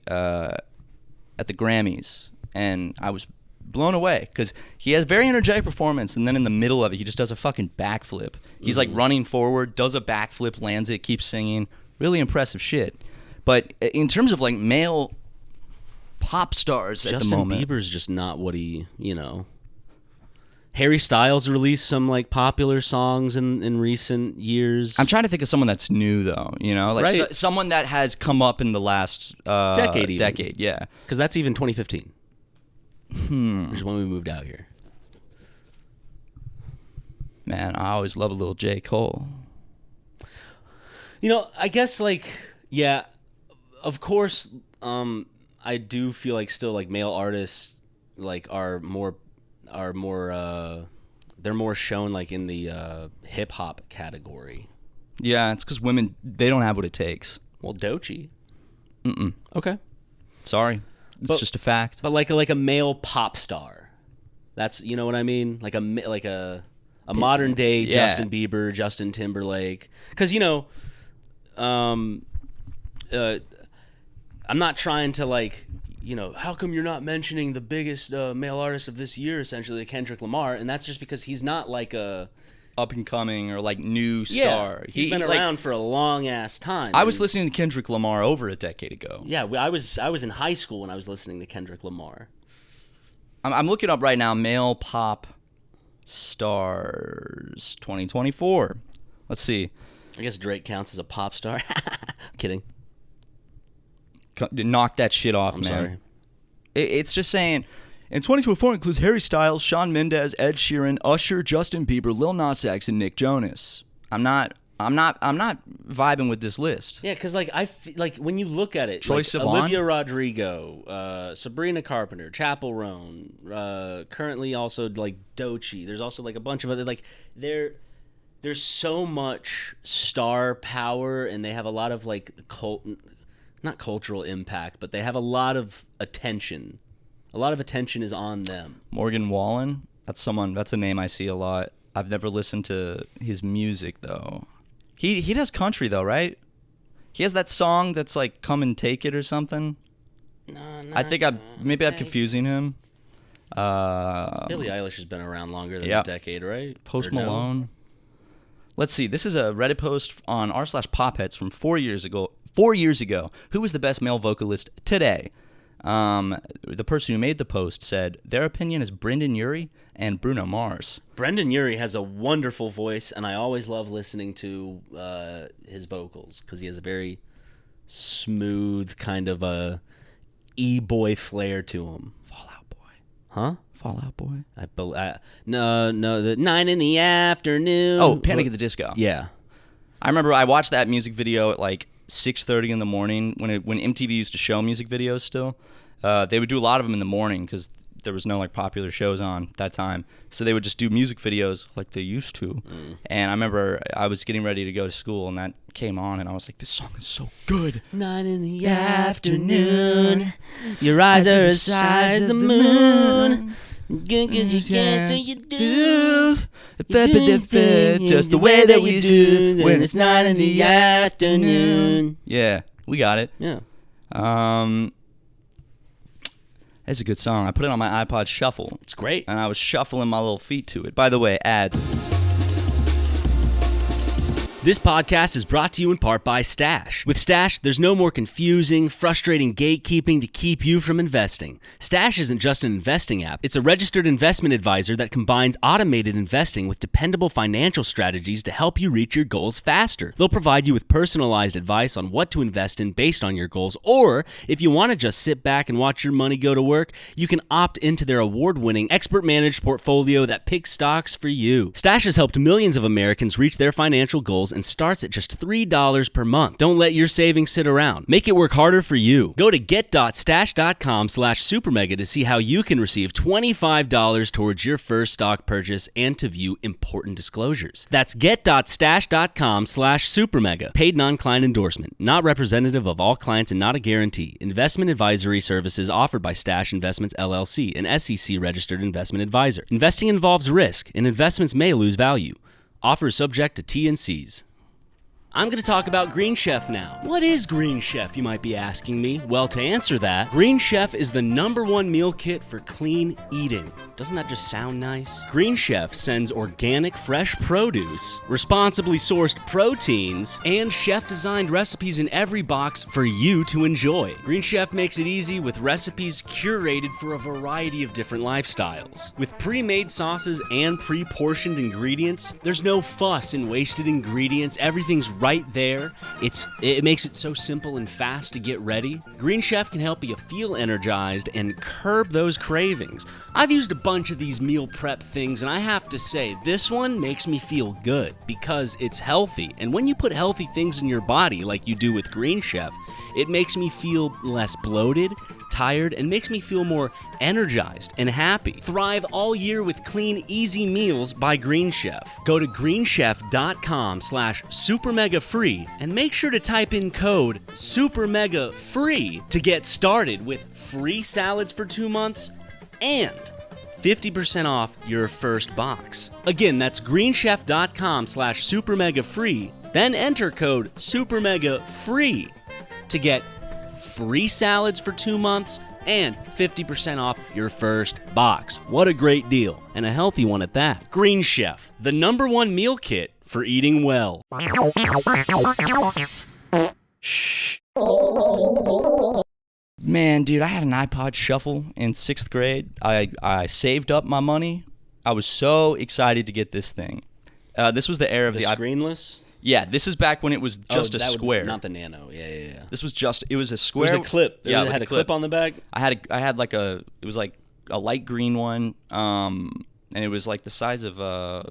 Grammys, and I was blown away because he has a very energetic performance, and then in the middle of it, he just does a fucking backflip. He's like running forward, does a backflip, lands it, keeps singing. Really impressive shit. But in terms of like male pop stars at the moment, Justin Bieber's just not what he, Harry Styles released some like popular songs in recent years. I'm trying to think of someone that's new though, like Right. someone that has come up in the last Decade even. Decade, yeah. Because that's even 2015. Which is when we moved out here. Man, I always love a little J. Cole. I guess, like, yeah, of course, I do feel like still like male artists like are more they're more shown like in the hip hop category. Yeah, it's because women, they don't have what it takes. Well, Ʞᴜ. Mm-mm. Okay. Sorry. It's just a fact. But like a male pop star. That's, you know what I mean? Like a modern day Justin Bieber, Justin Timberlake. Because, you know, I'm not trying to like, you know, how come you're not mentioning the biggest male artist of this year, essentially, Kendrick Lamar? And that's just because he's not like a up and coming or like new star. Yeah, he's been around for a long ass time. I was listening to Kendrick Lamar over a decade ago. Yeah, I was in high school when I was listening to Kendrick Lamar. I'm looking up right now male pop stars 2024. Let's see. I guess Drake counts as a pop star. Kidding. Knock that shit off, I'm man. sorry. It's just saying. In 2024 includes Harry Styles, Shawn Mendes, Ed Sheeran, Usher, Justin Bieber, Lil Nas X, and Nick Jonas. I'm not vibing with this list. Yeah, because like like when you look at it, Troye like Sivan? Olivia Rodrigo, Sabrina Carpenter, Chappell Roan, currently also like Ʞᴜ. There's also like a bunch of other like there's so much star power, and they have a lot of like not cultural impact, but they have a lot of attention. A lot of attention is on them. Morgan Wallen, that's a name I see a lot. I've never listened to his music though. He does country though, right? He has that song that's like "Come and Take It" or something. No, I think I'm confusing him. Billie Eilish has been around longer than a decade, right? Post Or no? Malone. Let's see. This is a Reddit post on r/popheads from 4 years ago. 4 years ago, who was the best male vocalist today? The person who made the post said their opinion is Brendan Urie and Bruno Mars. Brendan Urie has a wonderful voice, and I always love listening to his vocals because he has a very smooth kind of a e-boy flair to him. Fallout Boy. Huh? Fallout Boy. No, the 9 in the afternoon. Oh, Panic at the Disco. Yeah. I remember I watched that music video at like 6:30 in the morning when MTV used to show music videos still. They would do a lot of them in the morning because there was no like popular shows on at that time. So they would just do music videos like they used to. And I remember I was getting ready to go to school and that came on and I was like, this song is so good. 9 in the afternoon, your eyes are the size of the moon. Good, you can't, so you do. Just the way that we do when it's 9 in the afternoon. Yeah, we got it. Yeah. That's a good song. I put it on my iPod Shuffle. It's great. And I was shuffling my little feet to it. By the way, ads. This podcast is brought to you in part by Stash. With Stash, there's no more confusing, frustrating gatekeeping to keep you from investing. Stash isn't just an investing app. It's a registered investment advisor that combines automated investing with dependable financial strategies to help you reach your goals faster. They'll provide you with personalized advice on what to invest in based on your goals, or if you want to just sit back and watch your money go to work, you can opt into their award-winning, expert-managed portfolio that picks stocks for you. Stash has helped millions of Americans reach their financial goals and starts at just $3 per month. Don't let your savings sit around. Make it work harder for you. Go to get.stash.com/supermega to see how you can receive $25 towards your first stock purchase and to view important disclosures. That's get.stash.com/supermega. Paid non-client endorsement. Not representative of all clients and not a guarantee. Investment advisory services offered by Stash Investments LLC, an SEC registered investment advisor. Investing involves risk, and investments may lose value. Offer is subject to T&Cs. I'm going to talk about Green Chef now. What is Green Chef, you might be asking me? Well, to answer that, Green Chef is the #1 meal kit for clean eating. Doesn't that just sound nice? Green Chef sends organic, fresh produce, responsibly sourced proteins, and chef-designed recipes in every box for you to enjoy. Green Chef makes it easy with recipes curated for a variety of different lifestyles. With pre-made sauces and pre-portioned ingredients, there's no fuss in wasted ingredients. Everything's right there. It makes it so simple and fast to get ready. Green Chef can help you feel energized and curb those cravings. I've used a bunch of these meal prep things, and I have to say, this one makes me feel good because it's healthy. And when you put healthy things in your body like you do with Green Chef, it makes me feel less bloated, tired and makes me feel more energized and happy. Thrive all year with clean, easy meals by Green Chef. Go to greenchef.com/supermegafree and make sure to type in code SuperMegaFree to get started with free salads for 2 months and 50% off your first box. Again, that's greenchef.com/supermegafree. Then enter code SuperMegaFree to get free salads for 2 months and 50% off your first box. What a great deal, and a healthy one at that. Green Chef, the #1 meal kit for eating well. Shh. Man, dude, I had an iPod Shuffle in 6th grade. I saved up my money. I was so excited to get this thing. This was the era of The the screenless? Yeah, this is back when it was just a square. Not the Nano. Yeah. This was just, it was a It square. was a clip. Yeah, It had a clip on the back. I had like it was like a light green one, and it was like the size of I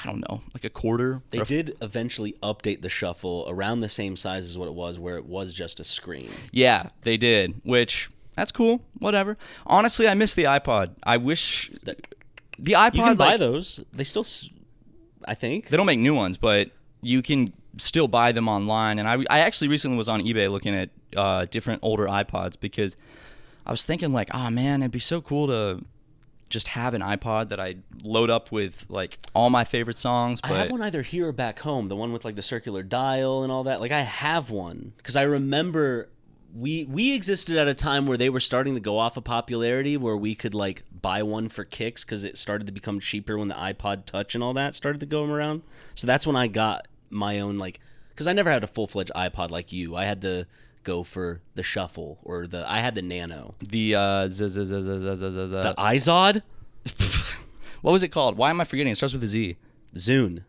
don't know, like a quarter. They did eventually update the Shuffle around the same size as what it was, where it was just a screen. Yeah, they did, which, that's cool, whatever. Honestly, I miss the iPod. I wish the iPod... You can buy those. They still, I think. They don't make new ones, but you can still buy them online. And I actually recently was on eBay looking at different older iPods because I was thinking like, oh man, it'd be so cool to just have an iPod that I load up with like all my favorite songs. But I have one either here or back home, the one with like the circular dial and all that. Like I have one because I remember we existed at a time where they were starting to go off of popularity, where we could like buy one for kicks because it started to become cheaper when the iPod Touch and all that started to go around. So that's when I got my own, like, because I never had a full-fledged iPod like you. I had to go for the Shuffle, or I had the Nano. The The iZod? What was it called? Why am I forgetting? It starts with a Z. Zune,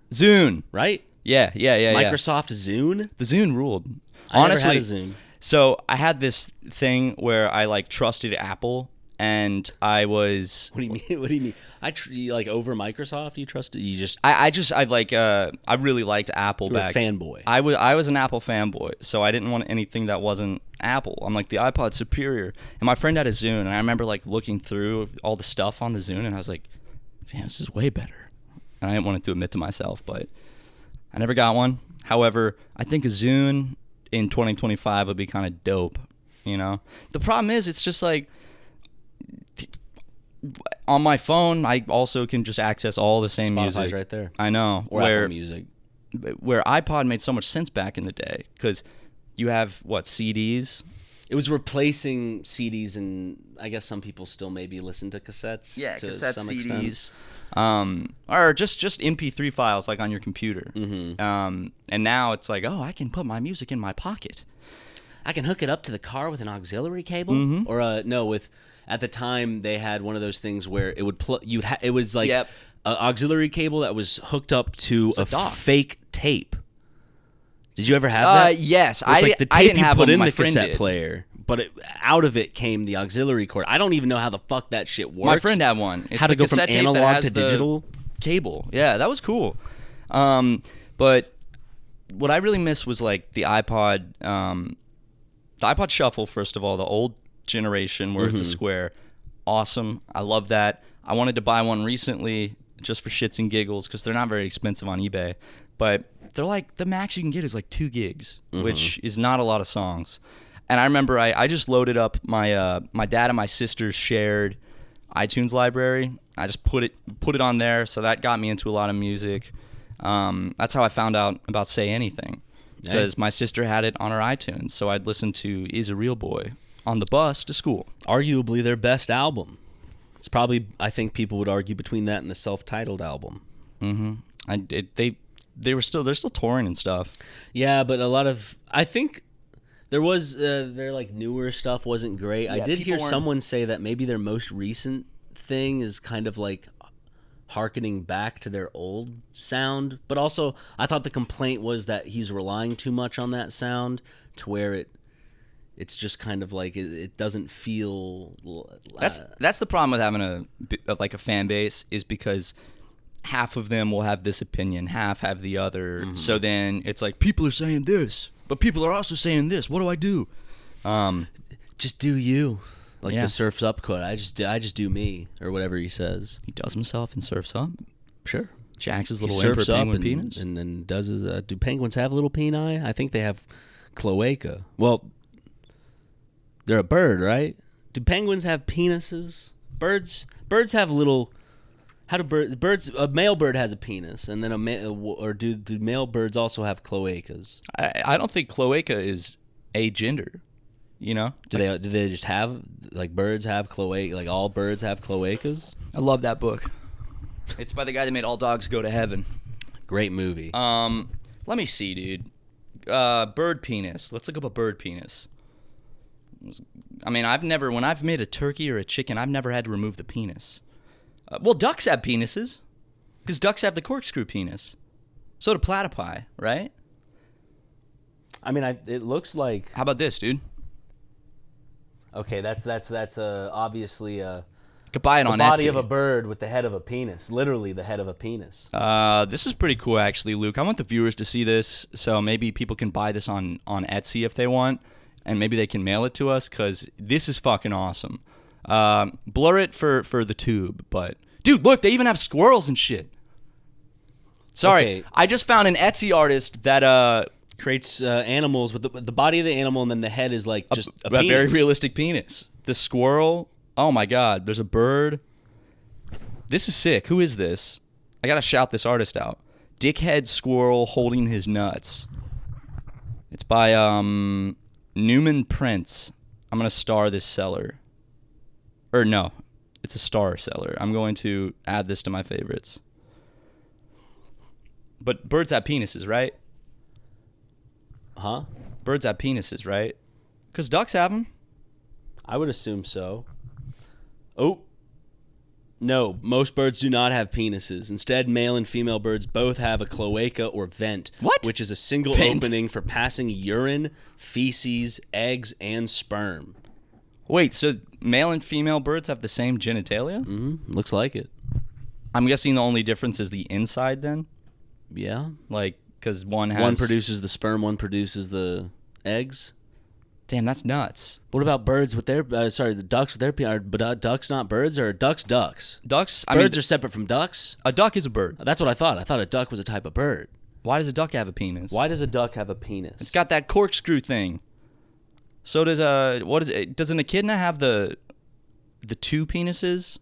right? Yeah. Microsoft Zune? The Zune ruled. I Honestly, never had a Zune. So I had this thing where I like trusted Apple, and I was. What do you mean? What do you mean? Like over Microsoft? You trusted? You just? I really liked Apple You were back. a fanboy. I was an Apple fanboy, so I didn't want anything that wasn't Apple. I'm like, the iPod's superior. And my friend had a Zune, and I remember like looking through all the stuff on the Zune, and I was like, damn, this is way better. And I didn't want it to admit to myself, but I never got one. However, I think a Zune in 2025 would be kind of dope, you know? The problem is, it's just like, on my phone, I also can just access all the same Spotify's music. right there. I know. Or Apple Music. Where iPod made so much sense back in the day, because you have, CDs? It was replacing CDs, and I guess some people still maybe listen to cassettes. Yeah, to cassette some CDs. extent. Or just MP3 files like on your computer. Mm-hmm. And now it's like, oh, I can put my music in my pocket. I can hook it up to the car with an auxiliary cable, Mm-hmm. or no, with. At the time, they had one of those things where it would it was like Yep. an auxiliary cable that was hooked up to a dock. fake tape. Did you ever have that? Yes. It was like the tape I didn't you have put one, in my the friend cassette did. player, but out of it came the auxiliary cord. I don't even know how the fuck that shit works. My friend had one. It's how to the go from cassette tape that analog has to the digital? cable. Yeah, that was cool. But what I really missed was like the iPod Shuffle, first of all, the old generation where it's a square. Awesome. I love that. I wanted to buy one recently just for shits and giggles because they're not very expensive on eBay. But they're like, the max you can get is like 2 gigs, which is not a lot of songs. And I remember I just loaded up my my dad and my sister's shared iTunes library. I just put it on there, so that got me into a lot of music. That's how I found out about Say Anything, because my sister had it on her iTunes, so I'd listen to '✰ᴜ Boy on the bus to school. Arguably their best album. It's probably, I think people would argue, between that and the self-titled album. They're still touring and stuff. Yeah, but a lot of, I think there was their like newer stuff wasn't great. I did hear someone say that maybe their most recent thing is kind of like harkening back to their old sound, but also I thought the complaint was that he's relying too much on that sound to where it's just kind of like it doesn't feel. That's the problem with having a fan base, is because half of them will have this opinion, half have the other. So then it's like, people are saying this, but people are also saying this. What do I do? Just do you. Like the Surf's Up quote. I just do me, or whatever he says. He does himself and surfs up. Sure. Jacks his He little surfs emperor up penguin and, penis. and then does his. Do penguins have little peni? I think they have cloaca. Well, they're a bird, right? Do penguins have penises? Birds have little. How do birds? A male bird has a penis, and then do male birds also have cloacas? I don't think cloaca is a gender. You know? Do they just have, like, birds have cloaca? Like, all birds have cloacas? I love that book. It's by the guy that made All Dogs Go to Heaven. Great movie. Let me see, dude. Bird penis. Let's look up a bird penis. I mean, when I've made a turkey or a chicken, I've never had to remove the penis. Well, ducks have penises, because ducks have the corkscrew penis. So do platypi, right? I mean, it looks like. How about this, dude? Okay, that's obviously You could buy it the on body Etsy. of a bird with the head of a penis. Literally the head of a penis. This is pretty cool, actually, Luke. I want the viewers to see this, so maybe people can buy this on Etsy if they want, and maybe they can mail it to us, because this is fucking awesome. Blur it for the tube, but dude, look, they even have squirrels and shit. Sorry, Okay. I just found an Etsy artist that Creates animals with the body of the animal, and then the head is like just a penis. very realistic penis. The squirrel. Oh my god, there's a bird. This is sick. Who is this? I gotta shout this artist out. Dickhead Squirrel Holding His Nuts. It's by Newman Prince. I'm gonna star this seller. Or no, it's a star seller. I'm going to add this to my favorites. But birds have penises, right? Huh? Birds have penises, right? Because ducks have them. I would assume so. Oh. No, most birds do not have penises. Instead, male and female birds both have a cloaca or vent. What? Which is a single Vent? opening for passing urine, feces, eggs, and sperm. Wait, so male and female birds have the same genitalia? Mm-hmm. Looks like it. I'm guessing the only difference is the inside then? Yeah. Like, because one has... One produces the sperm, one produces the eggs. Damn, that's nuts. What about birds with their... the ducks with their... Are ducks not birds, or are ducks ducks? Ducks... Birds are separate from ducks? A duck is a bird. That's what I thought. I thought a duck was a type of bird. Why does a duck have a penis? Why does a duck have a penis? It's got that corkscrew thing. So does what is it? Does an echidna have the two penises?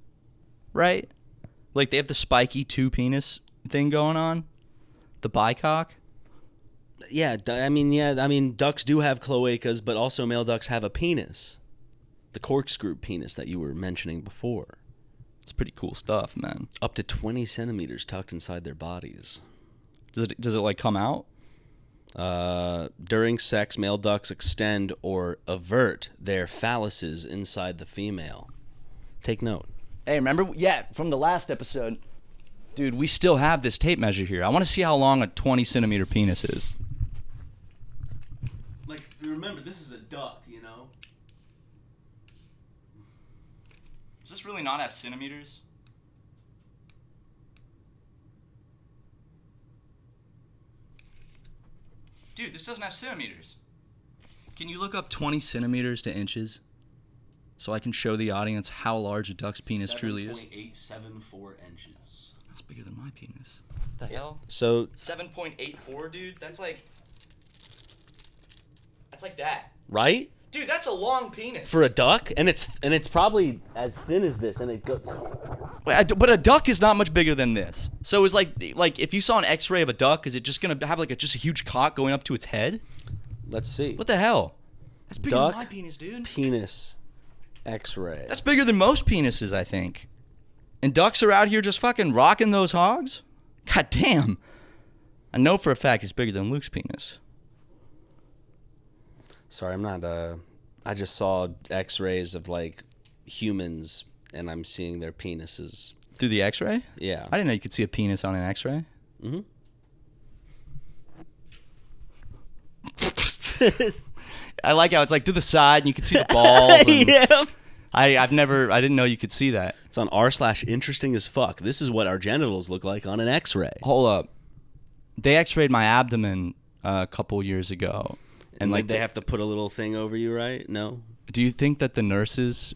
Right? Like they have the spiky two penis thing going on? The bicock? Yeah, I mean, ducks do have cloacas, but also male ducks have a penis. The corkscrew penis that you were mentioning before. It's pretty cool stuff, man. Up to 20 centimeters tucked inside their bodies. Does it like come out? During sex, male ducks extend or avert their phalluses inside the female. Take note. Hey, remember? Yeah, from the last episode. Dude, we still have this tape measure here. I want to see how long a 20 centimeter penis is. Like, remember, this is a duck, you know? Does this really not have centimeters? Dude, this doesn't have centimeters. Can you look up 20 centimeters to inches so I can show the audience how large a duck's penis truly is? 7.874 inches. That's bigger than my penis. What the hell? So 7.84, dude? That's like that. right? Dude, that's a long penis. For a duck, and it's probably as thin as this, and it goes. But a duck is not much bigger than this. So it's like if you saw an X-ray of a duck, is it just gonna have like just a huge cock going up to its head? Let's see. What the hell? That's bigger Duck than my penis, dude. penis X-ray. That's bigger than most penises, I think. And ducks are out here just fucking rocking those hogs? God damn. I know for a fact it's bigger than Luke's penis. Sorry, I'm not. I just saw X-rays of like humans, and I'm seeing their penises. Through the X-ray? Yeah. I didn't know you could see a penis on an X-ray. Mm-hmm. I like how it's like to the side and you can see the balls. And Yeah. I didn't know you could see that. It's on r/interesting as fuck. This is what our genitals look like on an X-ray. Hold up. They X-rayed my abdomen a couple years ago. And like they have to put a little thing over you, right? No. Do you think that the nurses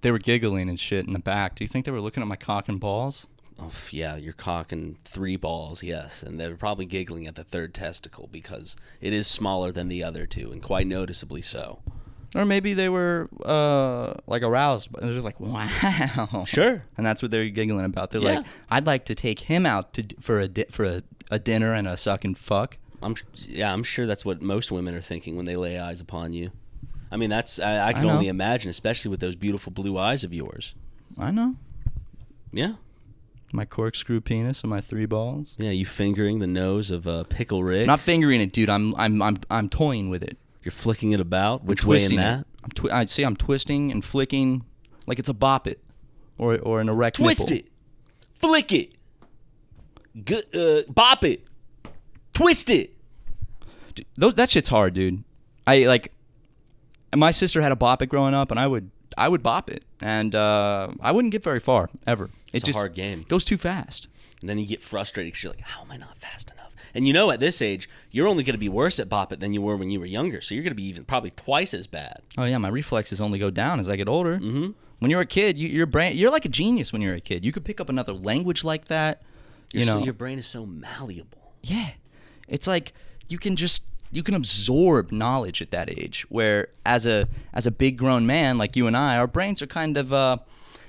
they were giggling and shit in the back. Do you think they were looking at my cock and balls? Oh, yeah, you're cocking 3 balls, yes. And they're probably giggling at the 3rd testicle because it is smaller than the other 2, and quite noticeably so. Or maybe they were like aroused. They're just like, wow. Sure. And that's what they're giggling about. They're Yeah. like, I'd like to take him out for a dinner and a suck and fuck. I'm sure that's what most women are thinking when they lay eyes upon you. I mean, I can know. only imagine, especially with those beautiful blue eyes of yours. I know. Yeah. My corkscrew penis and my 3 balls. Yeah, you fingering the nose of Pickle Rick. Not fingering it, dude. I'm toying with it. You're flicking it about. Which I'm way in twisting that? it. I'm twisting and flicking like it's a bop it or an erect Twist nipple. it. Flick it. Bop it. Twist it. Dude, that shit's hard, dude. My sister had a bop it growing up, and I would bop it, and I wouldn't get very far ever. It's a hard game. Goes too fast. And then you get frustrated because you're like, how am I not fast enough? And at this age, you're only going to be worse at bop it than you were when you were younger. So you're going to be probably twice as bad. Oh yeah, my reflexes only go down as I get older. Mm-hmm. When you're a kid, you're like a genius. When you're a kid, you could pick up another language like that. Your brain is so malleable. Yeah, it's like you can absorb knowledge at that age. Where as a big grown man like you and I, our brains are kind of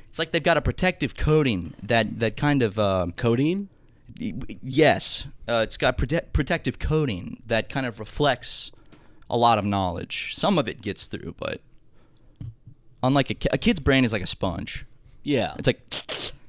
it's like they've got a protective coating that kind of Codeine? Yes, it's got protective coating that kind of reflects a lot of knowledge. Some of it gets through, but unlike a kid's brain is like a sponge. Yeah. It's like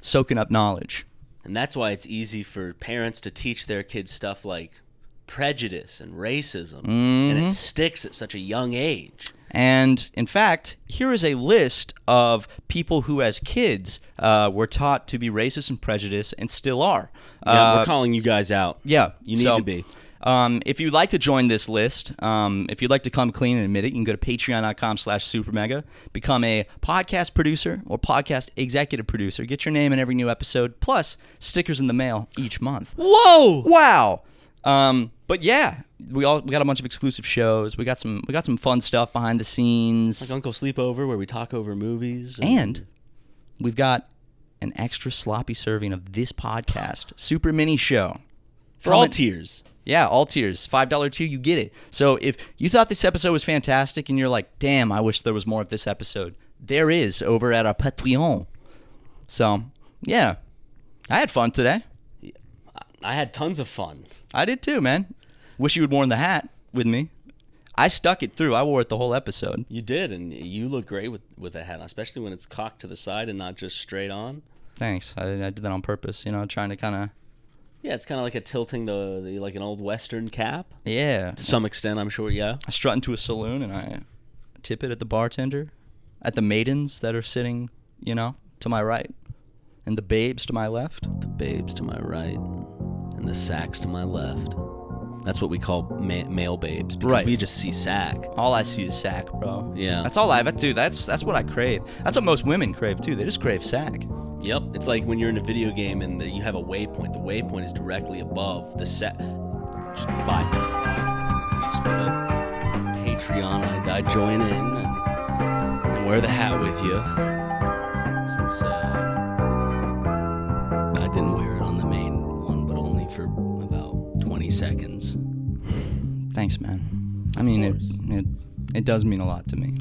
soaking up knowledge. And that's why it's easy for parents to teach their kids stuff like prejudice and racism. Mm-hmm. And it sticks at such a young age. And in fact, here is a list of people who, as kids, were taught to be racist and prejudiced and still are. Yeah, we're calling you guys out. Yeah. You need to be. If you'd like to join this list, if you'd like to come clean and admit it, you can go to patreon.com/supermega, become a podcast producer or podcast executive producer, get your name in every new episode, plus stickers in the mail each month. Whoa! Wow. But yeah, we got a bunch of exclusive shows. We got some fun stuff behind the scenes. Like Uncle Sleepover, where we talk over movies. And we've got an extra sloppy serving of this podcast, Super Mini Show. for all tiers. Yeah, all tiers. $5 tier, you get it. So if you thought this episode was fantastic and you're like, damn, I wish there was more of this episode, there is over at our Patreon. So, yeah. I had fun today. I had tons of fun. I did too, man. Wish you had worn the hat with me. I stuck it through. I wore it the whole episode. You did, and you look great with a hat, especially when it's cocked to the side and not just straight on. Thanks. I did that on purpose, trying to kind of... Yeah, it's kind of like a tilting the like an old Western cap. Yeah. To some extent, I'm sure, yeah. I strut into a saloon and I tip it at the bartender, at the maidens that are sitting, to my right, and the babes to my left. The babes to my right, and the sacks to my left. That's what we call male babes, because Right. we just see sack. All I see is sack, bro. Yeah. That's all I do. That's what I crave. That's what most women crave, too. They just crave sack. Yep, it's like when you're in a video game and you have a waypoint. The waypoint is directly above the set. At least for the Patreon, I join in and wear the hat with you. Since I didn't wear it on the main one, but only for about 20 seconds. Thanks, man. I mean, it does mean a lot to me.